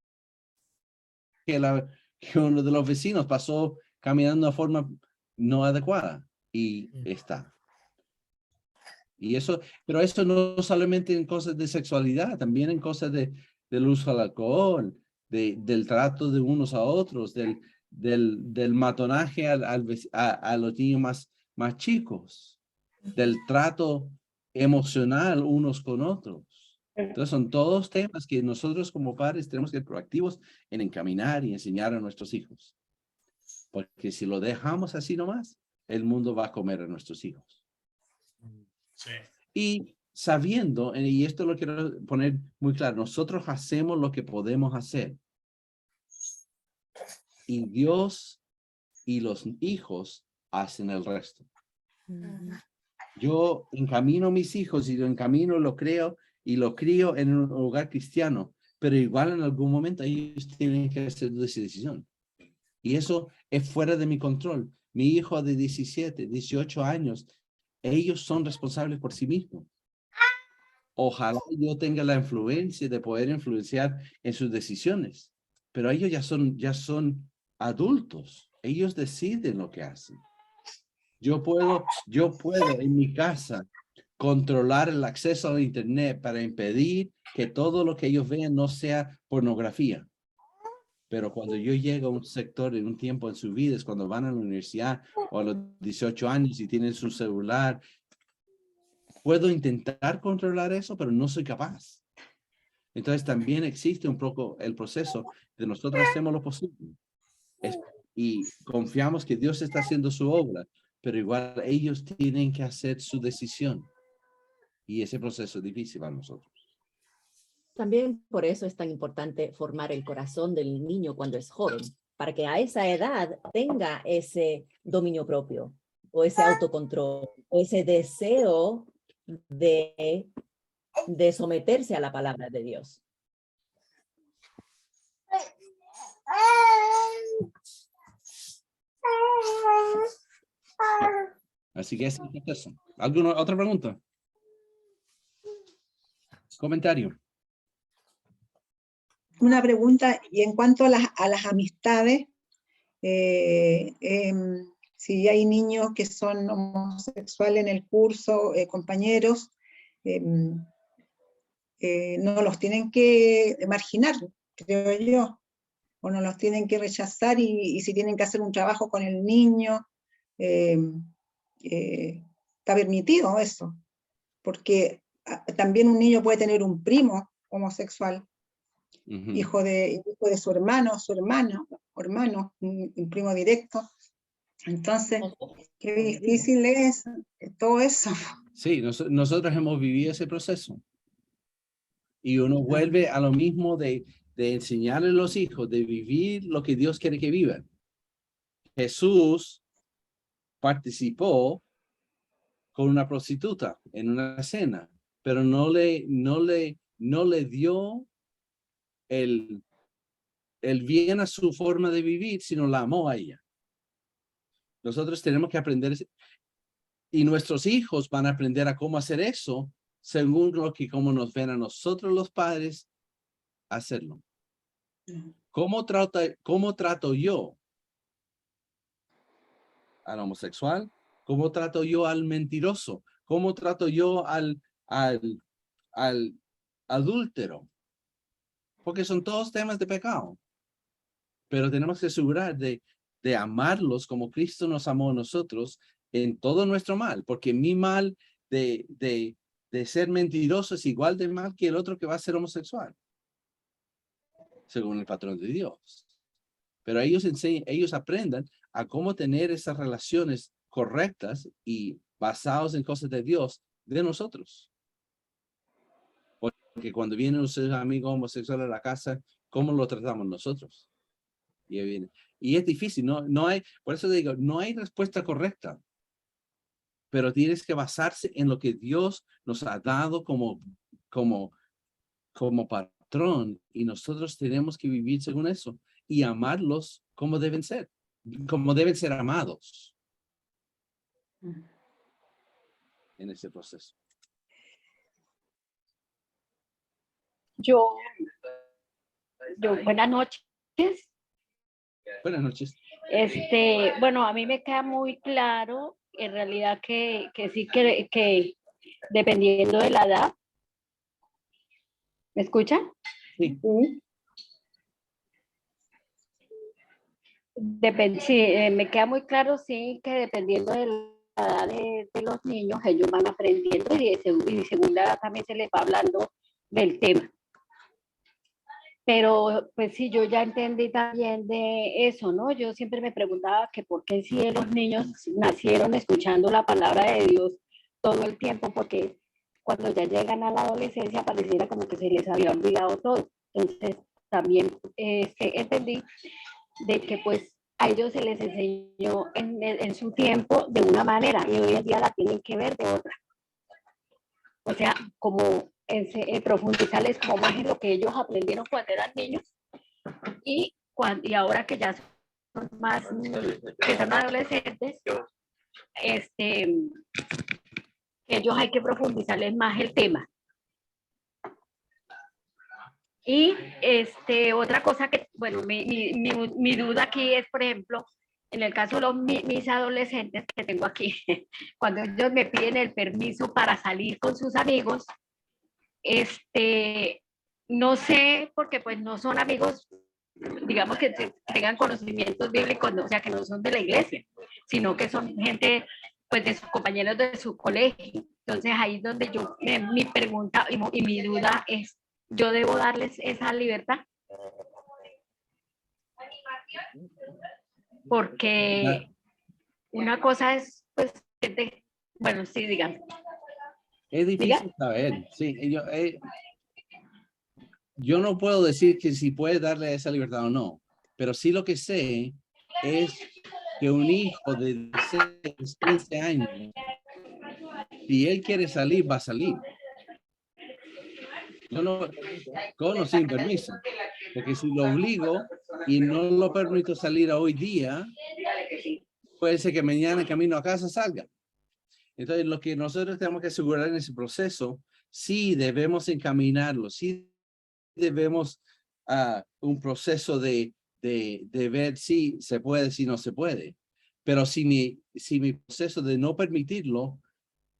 C: uno de los vecinos pasó caminando de forma no adecuada y está. Y pero eso no solamente en cosas de sexualidad, también en cosas del uso del alcohol, del trato de unos a otros, del matonaje a los niños más chicos, del trato emocional unos con otros. Entonces son todos temas que nosotros como padres tenemos que ser proactivos en encaminar y enseñar a nuestros hijos. Porque si lo dejamos así nomás, el mundo va a comer a nuestros hijos.
A: Sí.
C: Y sabiendo, y esto lo quiero poner muy claro, nosotros hacemos lo que podemos hacer. Y Dios y los hijos hacen el resto. Yo encamino a mis hijos y lo encamino, lo creo y lo crío en un hogar cristiano, pero igual en algún momento ellos tienen que hacer esa decisión. Y eso es fuera de mi control. Mi hijo de 17, 18 años, ellos son responsables por sí mismos. Ojalá yo tenga la influencia de poder influenciar en sus decisiones, pero ellos ya son adultos. Ellos deciden lo que hacen. Yo puedo en mi casa controlar el acceso a internet para impedir que todo lo que ellos vean no sea pornografía. Pero cuando yo llego a un sector en un tiempo en su vida, es cuando van a la universidad o a los 18 años y tienen su celular, puedo intentar controlar eso, pero no soy capaz. Entonces también existe un poco el proceso de nosotros hacemos lo posible. Y confiamos que Dios está haciendo su obra, pero igual ellos tienen que hacer su decisión. Y ese proceso es difícil para nosotros.
J: También por eso es tan importante formar el corazón del niño cuando es joven, para que a esa edad tenga ese dominio propio, o ese autocontrol, o ese deseo de someterse a la palabra de Dios.
C: Así que ese es el proceso. ¿Alguna otra pregunta? Comentario.
E: Una pregunta, y en cuanto a las amistades, si hay niños que son homosexuales en el curso, compañeros, no los tienen que marginar, creo yo, o no los tienen que rechazar, y si tienen que hacer un trabajo con el niño, está permitido eso, porque también un niño puede tener un primo homosexual, hijo de su hermano, un primo directo. Entonces, qué difícil es todo eso.
C: Sí, nosotros hemos vivido ese proceso. Y uno vuelve a lo mismo de enseñarle a los hijos, de vivir lo que Dios quiere que vivan. Jesús participó con una prostituta en una cena, pero no le dio el bien a su forma de vivir, sino la amó a ella. Nosotros tenemos que aprender, y nuestros hijos van a aprender a cómo hacer eso, según cómo nos ven a nosotros los padres hacerlo. ¿Cómo trato yo al homosexual? ¿Cómo trato yo al mentiroso? ¿Cómo trato yo al adúltero? Porque son todos temas de pecado. Pero tenemos que asegurar de amarlos como Cristo nos amó a nosotros en todo nuestro mal, porque mi mal de ser mentiroso es igual de mal que el otro que va a ser homosexual, según el patrón de Dios. Pero ellos aprendan a cómo tener esas relaciones correctas y basados en cosas de Dios de nosotros. Porque cuando vienen ustedes amigos homosexuales a la casa, ¿cómo lo tratamos nosotros? Y es difícil, no hay, por eso digo, no hay respuesta correcta, pero tienes que basarse en lo que Dios nos ha dado como patrón, y nosotros tenemos que vivir según eso y amarlos como deben ser amados en ese proceso.
K: Yo, buenas noches.
C: Buenas noches.
K: Bueno, a mí me queda muy claro, en realidad, que sí, que dependiendo de la edad. ¿Me escuchan?
C: Sí.
K: Sí, me queda muy claro, sí, que dependiendo de la edad de los niños, ellos van aprendiendo, y de segunda edad también se les va hablando del tema. Pero pues sí, yo ya entendí también de eso, ¿no? Yo siempre me preguntaba que por qué si los niños nacieron escuchando la palabra de Dios todo el tiempo, porque cuando ya llegan a la adolescencia pareciera como que se les había olvidado todo. Entonces también entendí de que pues a ellos se les enseñó en su tiempo de una manera y hoy en día la tienen que ver de otra. O sea, como profundizarles como más en lo que ellos aprendieron cuando eran niños y ahora que ya son más, que son adolescentes, ellos hay que profundizarles más el tema. Y otra cosa que, bueno, mi duda aquí es, por ejemplo, en el caso de mis adolescentes que tengo aquí, cuando ellos me piden el permiso para salir con sus amigos, no sé, porque pues no son amigos, digamos que tengan conocimientos bíblicos, o sea, que no son de la iglesia, sino que son gente, pues, de sus compañeros de su colegio. Entonces ahí es donde mi pregunta y mi duda es, ¿yo debo darles esa libertad? Porque una cosa es, pues, bueno, sí, díganme.
C: Es difícil saber, sí. Yo no puedo decir que si puede darle esa libertad o no, pero sí lo que sé es que un hijo de 16, 15 años, si él quiere salir, va a salir. Yo no, con o sin permiso, porque si lo obligo y no lo permito salir hoy día, puede ser que mañana en camino a casa salga. Entonces, lo que nosotros tenemos que asegurar en ese proceso, sí debemos encaminarlo, sí debemos un proceso de ver si se puede, si no se puede. Pero si mi proceso de no permitirlo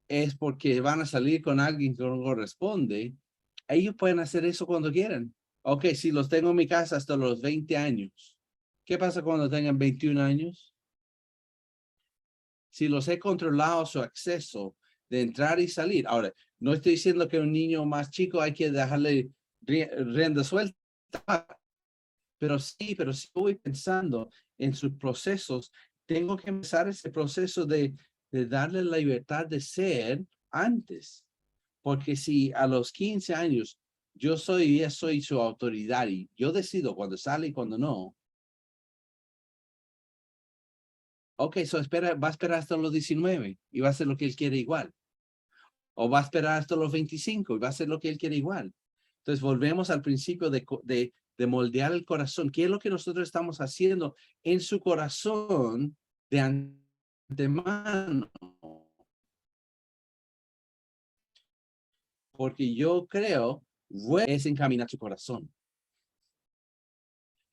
C: es porque van a salir con alguien que no corresponde, ellos pueden hacer eso cuando quieran. Ok, si los tengo en mi casa hasta los 20 años, ¿qué pasa cuando tengan 21 años? Si los he controlado su acceso de entrar y salir. Ahora, no estoy diciendo que un niño más chico hay que dejarle rienda suelta, pero sí voy pensando en sus procesos. Tengo que empezar ese proceso de darle la libertad de ser antes. Porque si a los 15 años yo soy su autoridad y yo decido cuando sale y cuando no. Ok, va a esperar hasta los 19 y va a hacer lo que él quiere igual. O va a esperar hasta los 25 y va a hacer lo que él quiere igual. Entonces volvemos al principio de moldear el corazón. ¿Qué es lo que nosotros estamos haciendo en su corazón de antemano? Porque yo creo es encaminar su corazón.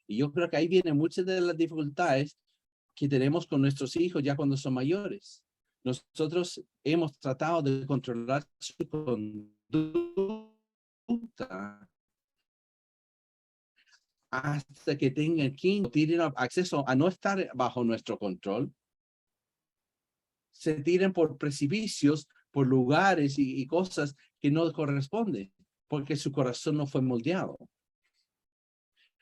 C: Y yo creo que ahí vienen muchas de las dificultades que tenemos con nuestros hijos ya cuando son mayores. Nosotros hemos tratado de controlar su conducta hasta que tengan 15, tienen acceso a no estar bajo nuestro control. Se tiren por precipicios, por lugares y cosas que no corresponden, porque su corazón no fue moldeado.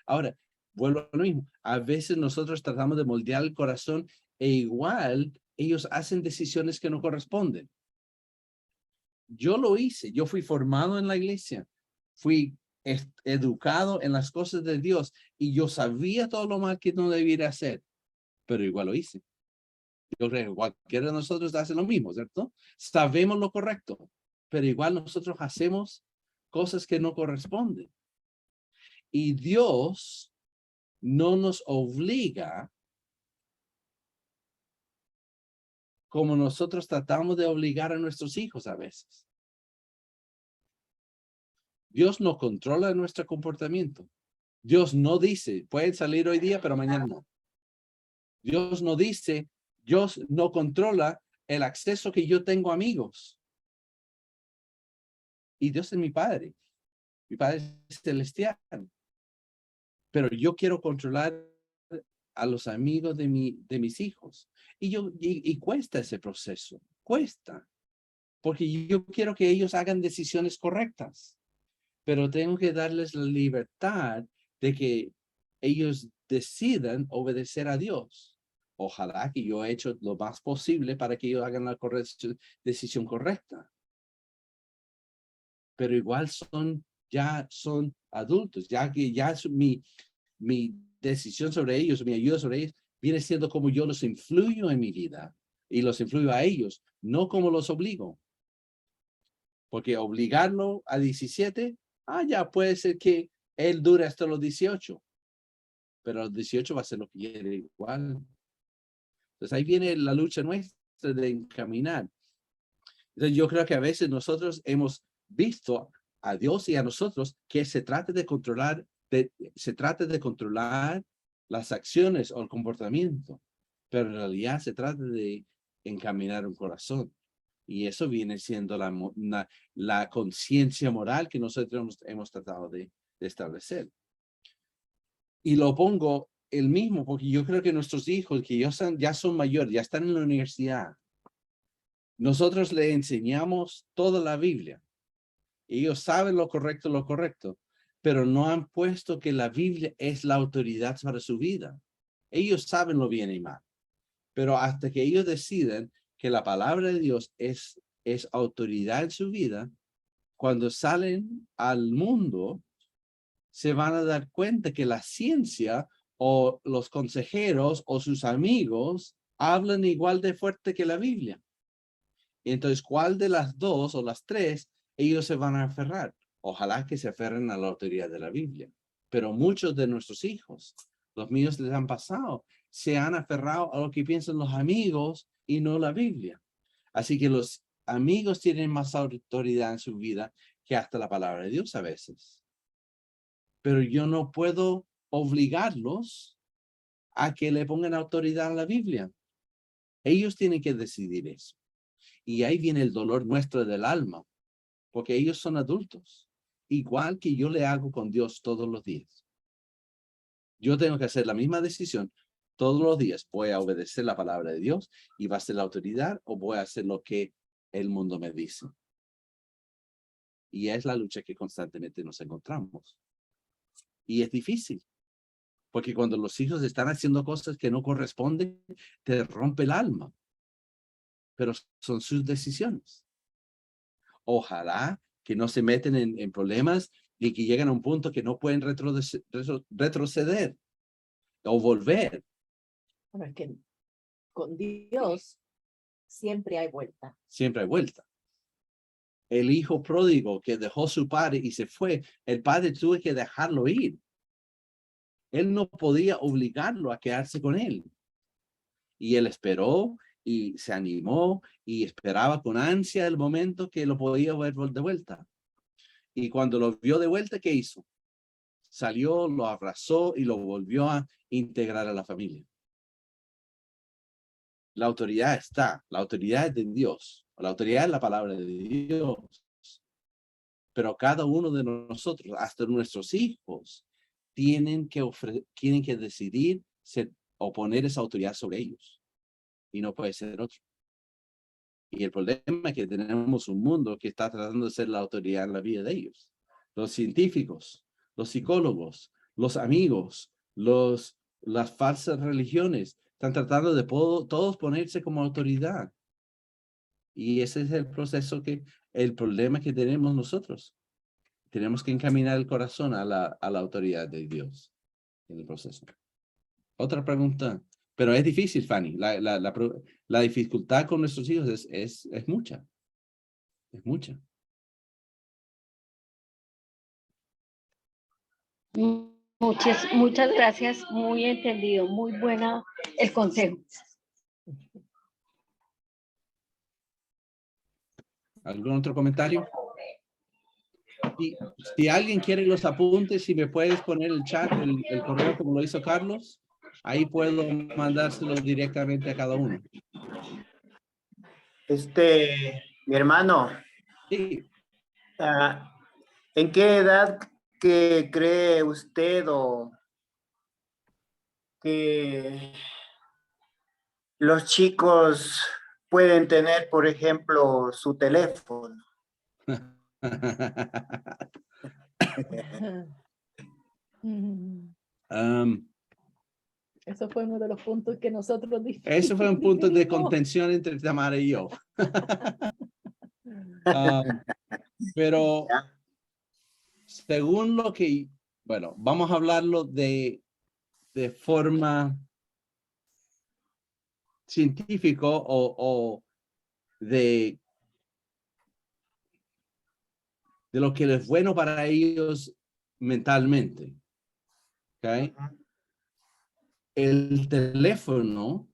C: Ahora, vuelvo a lo mismo. A veces nosotros tratamos de moldear el corazón e igual ellos hacen decisiones que no corresponden. Yo lo hice. Yo fui formado en la iglesia. Fui educado en las cosas de Dios y yo sabía todo lo mal que no debiera hacer, pero igual lo hice. Yo creo que cualquiera de nosotros hace lo mismo, ¿cierto? Sabemos lo correcto, pero igual nosotros hacemos cosas que no corresponden. Y Dios no nos obliga como nosotros tratamos de obligar a nuestros hijos a veces. Dios no controla nuestro comportamiento. Dios no dice, pueden salir hoy día, pero mañana no. Dios no dice, Dios no controla el acceso que yo tengo a amigos. Y Dios es mi Padre celestial. Pero yo quiero controlar a los amigos de mis hijos. Y cuesta ese proceso, cuesta. Porque yo quiero que ellos hagan decisiones correctas. Pero tengo que darles la libertad de que ellos decidan obedecer a Dios. Ojalá que yo he hecho lo más posible para que ellos hagan la decisión correcta. Pero igual ya son adultos, ya que mi decisión sobre ellos, mi ayuda sobre ellos, viene siendo como yo los influyo en mi vida y los influyo a ellos, no como los obligo. Porque obligarlo a 17, ya puede ser que él dure hasta los 18, pero a los 18 va a ser lo que quiere igual. Entonces ahí viene la lucha nuestra de encaminar. Entonces yo creo que a veces nosotros hemos visto a Dios y a nosotros que se trata de controlar las acciones o el comportamiento, pero en realidad se trata de encaminar un corazón. Y eso viene siendo la conciencia moral que nosotros hemos tratado de establecer. Y lo pongo el mismo, porque yo creo que nuestros hijos, que ya son mayores, ya están en la universidad, nosotros les enseñamos toda la Biblia. Ellos saben lo correcto, pero no han puesto que la Biblia es la autoridad para su vida. Ellos saben lo bien y mal, pero hasta que ellos deciden que la palabra de Dios es autoridad en su vida, cuando salen al mundo, se van a dar cuenta que la ciencia o los consejeros o sus amigos hablan igual de fuerte que la Biblia. Entonces, ¿cuál de las dos o las tres ellos se van a aferrar? Ojalá que se aferren a la autoridad de la Biblia. Pero muchos de nuestros hijos, los míos les han pasado, se han aferrado a lo que piensan los amigos y no la Biblia. Así que los amigos tienen más autoridad en su vida que hasta la palabra de Dios a veces. Pero yo no puedo obligarlos a que le pongan autoridad a la Biblia. Ellos tienen que decidir eso. Y ahí viene el dolor nuestro del alma, porque ellos son adultos, igual que yo le hago con Dios todos los días. Yo tengo que hacer la misma decisión todos los días. ¿Voy a obedecer la palabra de Dios y va a ser la autoridad o voy a hacer lo que el mundo me dice? Y es la lucha que constantemente nos encontramos. Y es difícil, porque cuando los hijos están haciendo cosas que no corresponden, te rompe el alma. Pero son sus decisiones. Ojalá que no se meten en problemas y que lleguen a un punto que no pueden retroceder o volver.
J: Bueno, es que con Dios siempre hay vuelta.
C: Siempre hay vuelta. El hijo pródigo que dejó su padre y se fue, el padre tuvo que dejarlo ir. Él no podía obligarlo a quedarse con él. Y él esperó y se animó y esperaba con ansia el momento que lo podía ver de vuelta. Y cuando lo vio de vuelta, ¿qué hizo? Salió, lo abrazó y lo volvió a integrar a la familia. La autoridad está, la autoridad es de Dios, la autoridad es la palabra de Dios. Pero cada uno de nosotros, hasta nuestros hijos, tienen que decidir o poner esa autoridad sobre ellos. Y no puede ser otro. Y el problema es que tenemos un mundo que está tratando de ser la autoridad en la vida de ellos. Los científicos, los psicólogos, los amigos, las falsas religiones, están tratando de todos ponerse como autoridad. Y ese es el problema que tenemos nosotros. Tenemos que encaminar el corazón a la autoridad de Dios en el proceso. Otra pregunta. Pero es difícil, Fanny. La dificultad con nuestros hijos es mucha. Es mucha.
K: Muchas gracias. Muy entendido. Muy buena el consejo.
C: ¿Algún otro comentario? Si alguien quiere los apuntes, si me puedes poner el chat, el correo como lo hizo Carlos, ahí puedo mandárselos directamente a cada uno.
I: Mi hermano.
C: Sí.
I: ¿En qué edad que cree usted o que los chicos pueden tener, por ejemplo, su teléfono?
J: Eso fue uno de los puntos que nosotros dijimos.
C: Eso fue un punto de contención entre Tamara y yo. Pero según lo que, bueno, vamos a hablarlo de forma científico o de lo que es bueno para ellos mentalmente. ¿Okay? El teléfono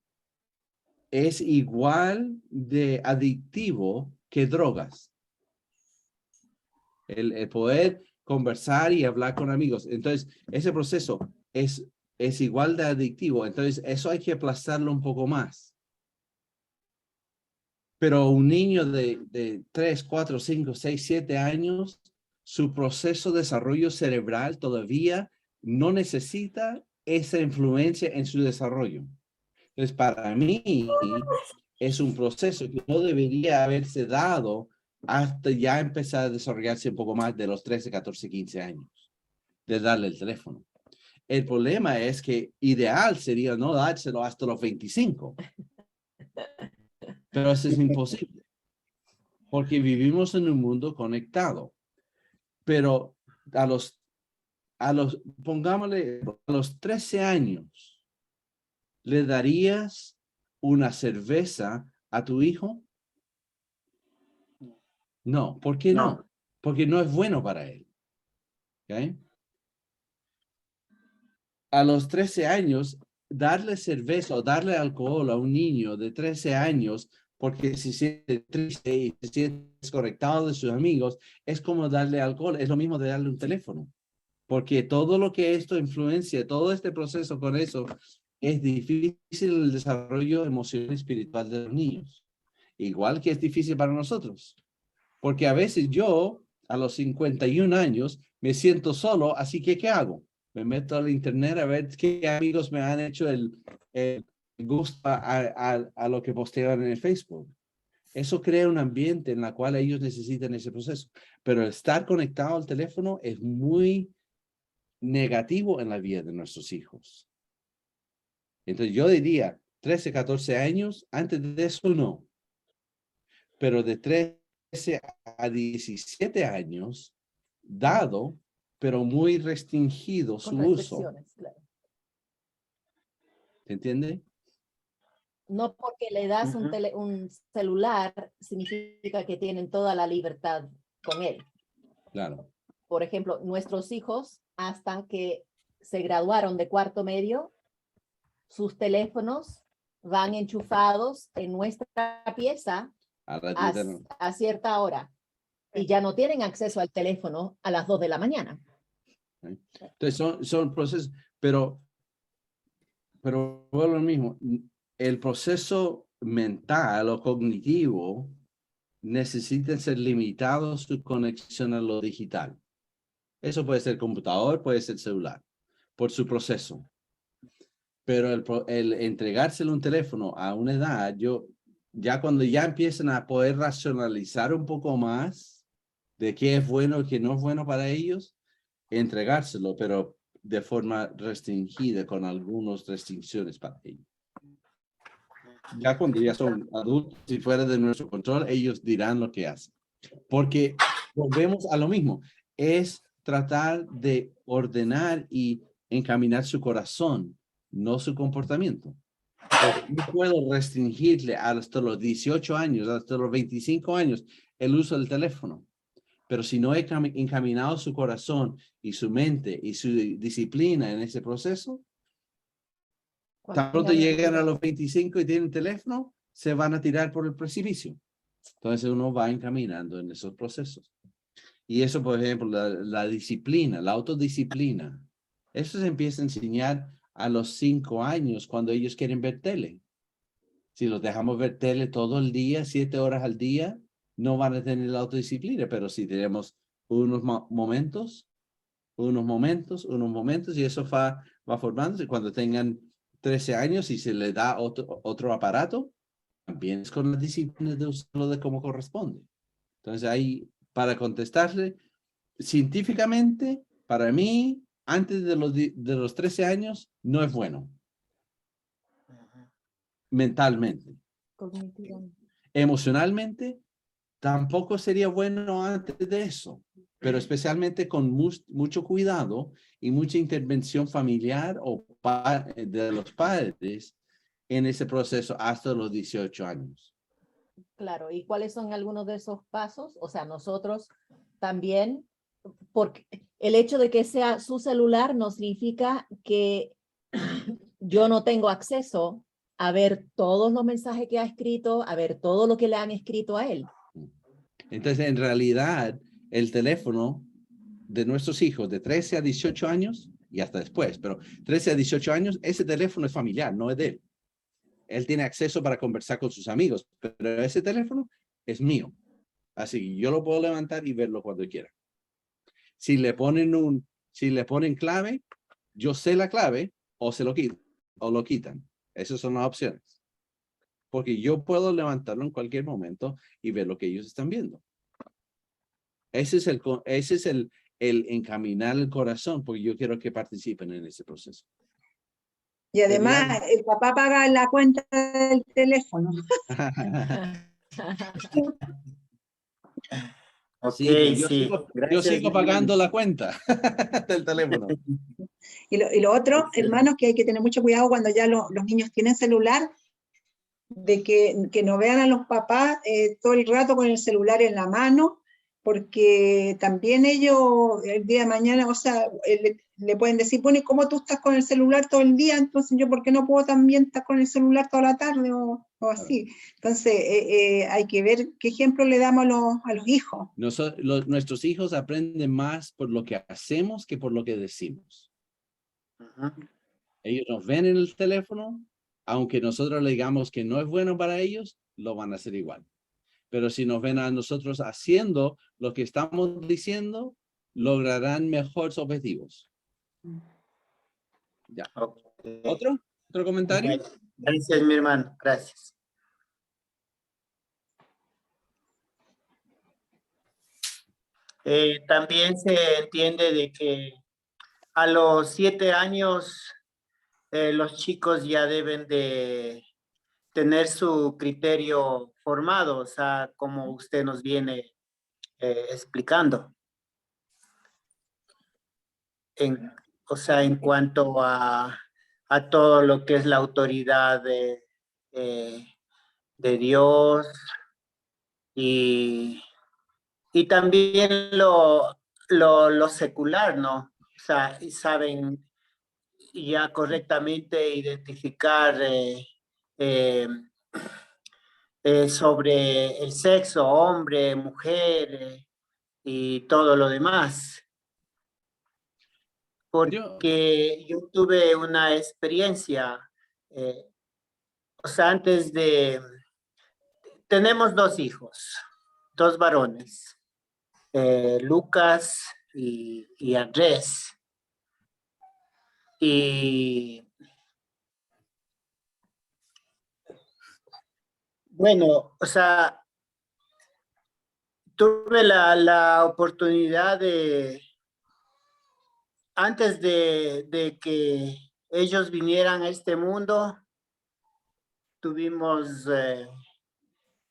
C: es igual de adictivo que drogas. El poder conversar y hablar con amigos. Entonces, ese proceso es igual de adictivo. Entonces, eso hay que aplastarlo un poco más. Pero un niño de 3, 4, 5, 6, 7 años, su proceso de desarrollo cerebral todavía no necesita esa influencia en su desarrollo. Entonces, para mí, es un proceso que no debería haberse dado hasta ya empezar a desarrollarse un poco más de los 13, 14, 15 años, de darle el teléfono. El problema es que ideal sería no dárselo hasta los 25. Pero eso es imposible, porque vivimos en un mundo conectado. Pero pongámosle, a los 13 años, ¿le darías una cerveza a tu hijo? No, ¿por qué no? Porque no es bueno para él. ¿Okay? A los 13 años, darle cerveza o darle alcohol a un niño de 13 años porque se siente triste y se siente desconectado de sus amigos, es como darle alcohol, es lo mismo de darle un teléfono. Porque todo lo que esto influencia, todo este proceso con eso, es difícil el desarrollo emocional y espiritual de los niños. Igual que es difícil para nosotros. Porque a veces yo, a los 51 años, me siento solo, así que ¿qué hago? Me meto al internet a ver qué amigos me han hecho el gusto a lo que postean en el Facebook. Eso crea un ambiente en el cual ellos necesitan ese proceso. Pero estar conectado al teléfono es muy negativo en la vida de nuestros hijos. Entonces yo diría 13, 14 años, antes de eso no. Pero de 13 a 17 años, dado, pero muy restringido su uso.
J: Claro.
C: ¿Se entiende?
J: No porque le das un celular significa que tienen toda la libertad con él.
C: Claro.
J: Por ejemplo, nuestros hijos, hasta que se graduaron de cuarto medio, sus teléfonos van enchufados en nuestra pieza a cierta hora y ya no tienen acceso al teléfono a las 2 de la mañana.
C: Entonces son procesos, pero vuelvo a lo mismo. El proceso mental o cognitivo necesita ser limitado su conexión a lo digital. Eso puede ser computador, puede ser celular, por su proceso. Pero el entregárselo un teléfono a una edad, ya cuando ya empiezan a poder racionalizar un poco más de qué es bueno y qué no es bueno para ellos, entregárselo, pero de forma restringida, con algunas restricciones para ellos. Ya cuando ya son adultos y fuera de nuestro control, ellos dirán lo que hacen. Porque volvemos a lo mismo, es tratar de ordenar y encaminar su corazón, no su comportamiento. No puedo restringirle hasta los 18 años, hasta los 25 años, el uso del teléfono. Pero si no he encaminado su corazón y su mente y su disciplina en ese proceso, tan pronto llegan a los 25 y tienen teléfono, se van a tirar por el precipicio. Entonces uno va encaminando en esos procesos. Y eso, por ejemplo, la disciplina, la autodisciplina, eso se empieza a enseñar a los 5 años cuando ellos quieren ver tele. Si los dejamos ver tele todo el día, 7 horas al día, no van a tener la autodisciplina, pero si tenemos unos momentos, y eso va formándose. Cuando tengan 13 años y se le da otro aparato, también es con la disciplina de usarlo de cómo corresponde. Entonces ahí, para contestarle, científicamente, para mí, antes de los 13 años, no es bueno. Mentalmente. Emocionalmente, tampoco sería bueno antes de eso, pero especialmente con mucho cuidado y mucha intervención familiar o de los padres, en ese proceso hasta los 18 años.
J: Claro, ¿y cuáles son algunos de esos pasos? O sea, nosotros también, porque el hecho de que sea su celular no significa que yo no tengo acceso a ver todos los mensajes que ha escrito, a ver todo lo que le han escrito a él.
C: Entonces, en realidad, el teléfono de nuestros hijos de 13 a 18 años, y hasta después, pero 13 a 18 años, ese teléfono es familiar, no es de él. Él tiene acceso para conversar con sus amigos, pero ese teléfono es mío. Así que yo lo puedo levantar y verlo cuando quiera. Si le ponen clave, yo sé la clave o se lo quitan o lo quitan. Esas son las opciones. Porque yo puedo levantarlo en cualquier momento y ver lo que ellos están viendo. Ese es el encaminar el corazón, porque yo quiero que participen en ese proceso.
E: Y además, el papá paga la cuenta del teléfono.
C: Sí,
I: Sí,
C: yo
I: gracias,
C: sigo
I: mi hermano.
C: pagando la cuenta del teléfono.
E: Y lo otro, hermanos, que hay que tener mucho cuidado cuando ya los niños tienen celular, de que no vean a los papás todo el rato con el celular en la mano, porque también ellos el día de mañana, o sea, le pueden decir, bueno, ¿y cómo tú estás con el celular todo el día? Entonces yo, ¿por qué no puedo también estar con el celular toda la tarde o así? Entonces hay que ver qué ejemplo le damos a los hijos.
C: Nuestros hijos aprenden más por lo que hacemos que por lo que decimos. Ellos nos ven en el teléfono, aunque nosotros le digamos que no es bueno para ellos, lo van a hacer igual. Pero si nos ven a nosotros haciendo lo que estamos diciendo, lograrán mejores objetivos. Ya.
I: Okay.
C: ¿Otro comentario?
I: Gracias, mi hermano. Gracias. También se entiende de que a los 7 años los chicos ya deben de tener su criterio formado, o sea, como usted nos viene explicando. O sea, en cuanto a todo lo que es la autoridad de Dios y también lo secular, ¿no? O sea, saben ya correctamente identificar sobre el sexo, hombre, mujer y todo lo demás. Porque yo tuve una experiencia, o sea, tenemos 2 hijos, 2 varones, Lucas y Andrés. Y bueno, o sea, tuve la oportunidad antes de que ellos vinieran a este mundo, tuvimos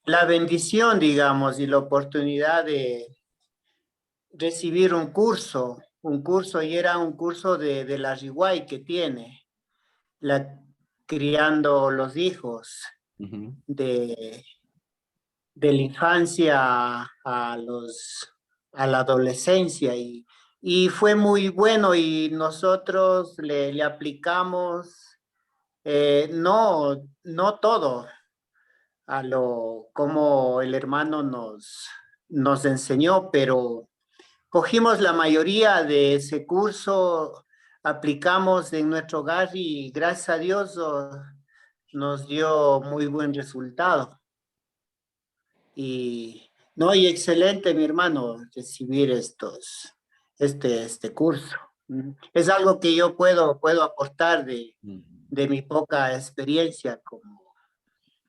I: la bendición, digamos, y la oportunidad de recibir un curso, y era un curso de la Riguay que tiene, criando los hijos de la infancia a la adolescencia y fue muy bueno y nosotros le aplicamos no todo a como el hermano nos enseñó, pero cogimos la mayoría de ese curso, aplicamos en nuestro hogar y gracias a Dios nos dio muy buen resultado. Y excelente, mi hermano, recibir este curso. Es algo que yo puedo aportar de mi poca experiencia como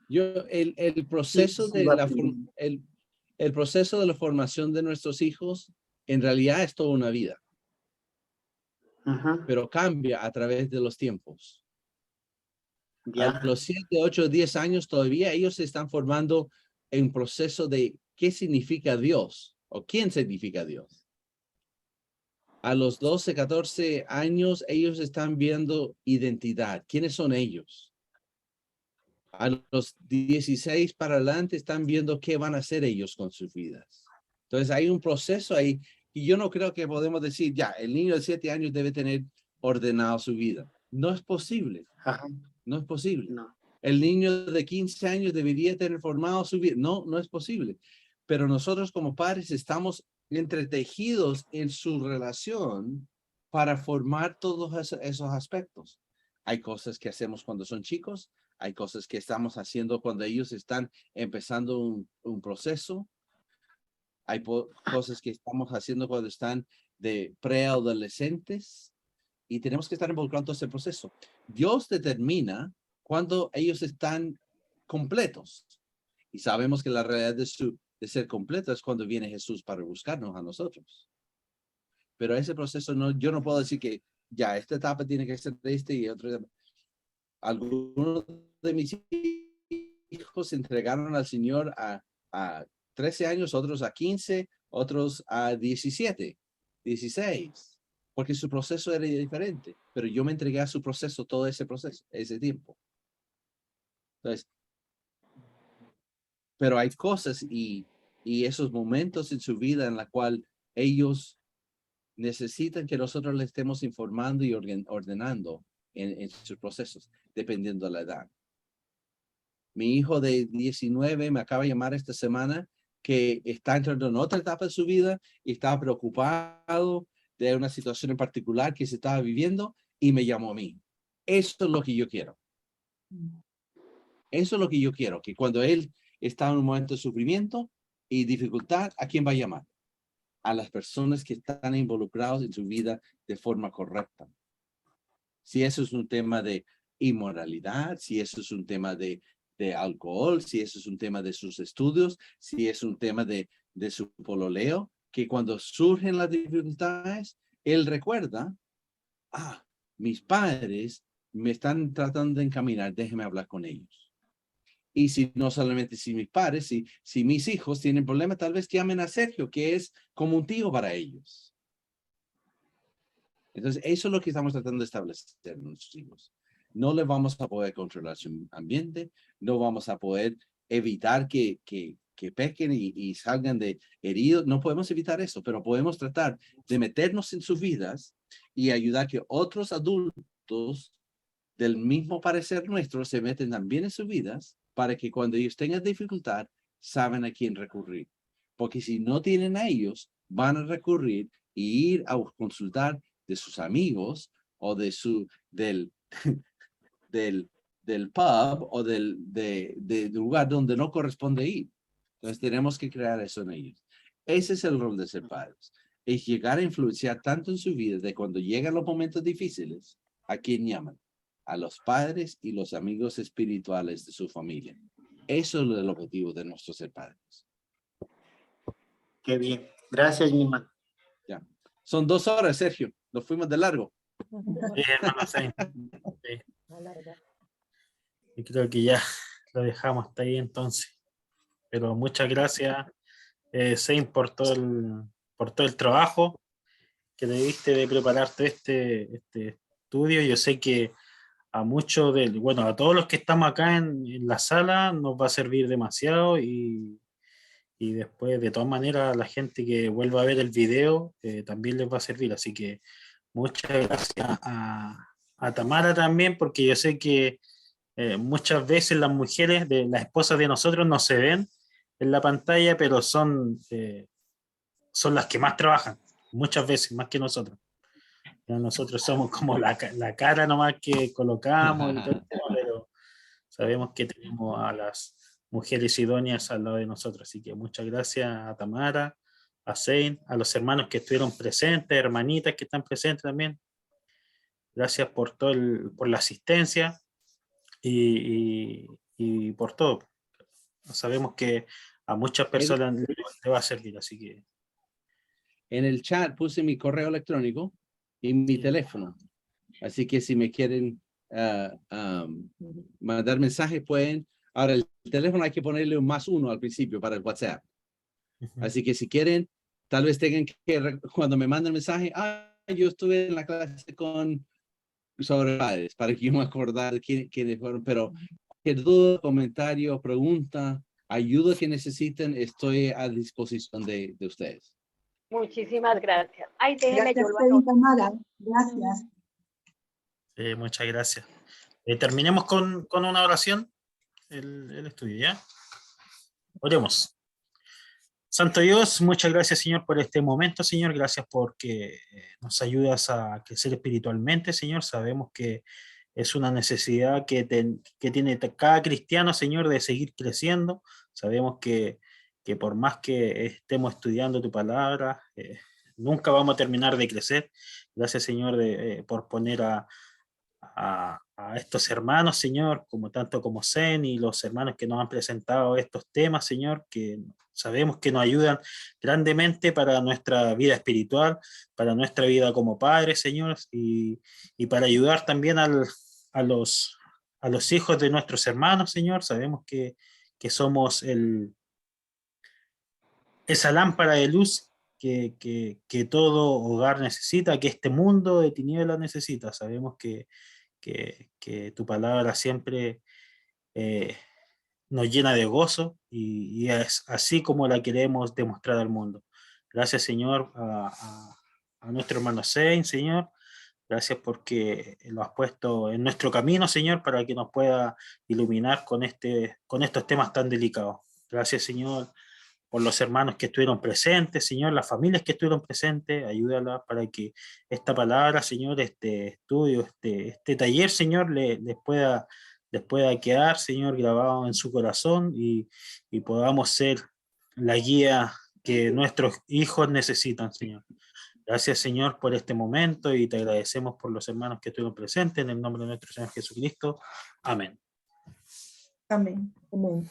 C: El proceso de el proceso de la formación de nuestros hijos en realidad es toda una vida. Pero cambia a través de los tiempos. A los 7, 8, 10 años todavía ellos se están formando en proceso de qué significa Dios o quién significa Dios. A los 12, 14 años ellos están viendo identidad. ¿Quiénes son ellos? A los 16 para adelante están viendo qué van a hacer ellos con sus vidas. Entonces hay un proceso ahí y yo no creo que podemos decir, ya, el niño de 7 años debe tener ordenado su vida. No es posible.
I: Ajá.
C: No es posible.
I: No.
C: El niño de 15 años debería tener formado su vida. No, no es posible. Pero nosotros como padres estamos entretejidos en su relación para formar todos esos aspectos. Hay cosas que hacemos cuando son chicos, hay cosas que estamos haciendo cuando ellos están empezando un proceso, hay cosas que estamos haciendo cuando están de preadolescentes y tenemos que estar involucrados en ese proceso. Dios determina cuando ellos están completos y sabemos que la realidad de ser completo es cuando viene Jesús para buscarnos a nosotros. Pero ese proceso yo no puedo decir que ya esta etapa tiene que ser este y otra etapa. Algunos de mis hijos se entregaron al Señor a 13 años, otros a 15, otros a 17, 16, porque su proceso era diferente, pero yo me entregué a su proceso, todo ese proceso, ese tiempo. Entonces, pero hay cosas y esos momentos en su vida en la cual ellos necesitan que nosotros les estemos informando y ordenando en sus procesos, dependiendo de la edad. Mi hijo de 19 me acaba de llamar esta semana que está entrando en otra etapa de su vida y estaba preocupado de una situación en particular que se estaba viviendo y me llamó a mí. Eso es lo que yo quiero. Eso es lo que yo quiero, que cuando él está en un momento de sufrimiento y dificultad, ¿a quién va a llamar? A las personas que están involucradas en su vida de forma correcta. Si eso es un tema de inmoralidad, si eso es un tema de alcohol, si eso es un tema de sus estudios, si es un tema de su pololeo, que cuando surgen las dificultades, él recuerda, mis padres me están tratando de encaminar, déjeme hablar con ellos. Y si no solamente si mis padres, si mis hijos tienen problemas, tal vez llamen a Sergio, que es como un tío para ellos. Entonces, eso es lo que estamos tratando de establecer en nuestros hijos. No le vamos a poder controlar su ambiente, no vamos a poder evitar que pequen y salgan de heridos. No podemos evitar eso, pero podemos tratar de meternos en sus vidas y ayudar que otros adultos del mismo parecer nuestro se meten también en sus vidas para que cuando ellos tengan dificultad, saben a quién recurrir. Porque si no tienen a ellos, van a recurrir y ir a consultar de sus amigos o del pub o del lugar donde no corresponde ir. Entonces tenemos que crear eso en ellos. Ese es el rol de ser padres. Es llegar a influenciar tanto en su vida de cuando llegan los momentos difíciles, ¿a quién llaman? A los padres y los amigos espirituales de su familia. Eso es el objetivo de nuestro ser padres.
I: Qué bien. Gracias, mi hermano.
C: Ya. Son 2 horas, Sergio. Nos fuimos de largo.
A: Sí, hermano, sí. Y creo que ya lo dejamos hasta ahí entonces. Pero muchas gracias, Sein, por todo el trabajo que debiste de prepararte este estudio. Yo sé que a muchos a todos los que estamos acá en la sala nos va a servir demasiado y después de todas maneras la gente que vuelva a ver el video también les va a servir. Así que muchas gracias a Tamara también, porque yo sé que muchas veces las mujeres, las esposas de nosotros no se ven en la pantalla, pero son las que más trabajan, muchas veces, más que nosotros. Nosotros somos como la cara nomás que colocamos y todo el tema, pero sabemos que tenemos a las mujeres idóneas al lado de nosotros. Así que muchas gracias a Tamara, a Sein, a los hermanos que estuvieron presentes, hermanitas que están presentes también. Gracias por por la asistencia y por todo. Sabemos que a muchas personas le va a servir, así que.
C: En el chat puse mi correo electrónico y mi teléfono. Así que si me quieren mandar mensajes, pueden. Ahora, el teléfono hay que ponerle un +1 al principio para el WhatsApp. Así que si quieren, tal vez tengan que, cuando me manden mensaje, yo estuve en la clase sobre padres, para que yo me acordara quiénes fueron, pero Cualquier duda, comentario, pregunta, ayuda que necesiten, estoy a disposición de ustedes.
K: Muchísimas gracias. Ay, déjeme,
E: Gracias,
K: yo lo
E: Freddy
K: anoto.
E: Tamara. Gracias.
A: Muchas gracias. Terminemos con una oración, el estudio, ¿ya? Oremos. Santo Dios, muchas gracias, Señor, por este momento, Señor. Gracias porque nos ayudas a crecer espiritualmente, Señor. Sabemos que es una necesidad que tiene cada cristiano, Señor, de seguir creciendo. Sabemos que por más que estemos estudiando tu palabra, nunca vamos a terminar de crecer. Gracias, Señor, por poner a estos hermanos, Señor, como tanto como Zen y los hermanos que nos han presentado estos temas, Señor, que sabemos que nos ayudan grandemente para nuestra vida espiritual, para nuestra vida como padres, Señor, y para ayudar también a los hijos de nuestros hermanos, Señor. Sabemos que somos esa lámpara de luz que todo hogar necesita, que este mundo de tinieblas necesita. Sabemos que tu palabra siempre nos llena de gozo y es así como la queremos demostrar al mundo. Gracias, Señor, a nuestro hermano Sein, Señor. Gracias porque lo has puesto en nuestro camino, Señor, para que nos pueda iluminar con estos temas tan delicados. Gracias, Señor, por los hermanos que estuvieron presentes, Señor, las familias que estuvieron presentes, ayúdalas para que esta palabra, Señor, este estudio, este taller, Señor, les pueda quedar, Señor, grabado en su corazón y podamos ser la guía que nuestros hijos necesitan, Señor. Gracias, Señor, por este momento y te agradecemos por los hermanos que estuvieron presentes en el nombre de nuestro Señor Jesucristo. Amén.
E: Amén. Amén.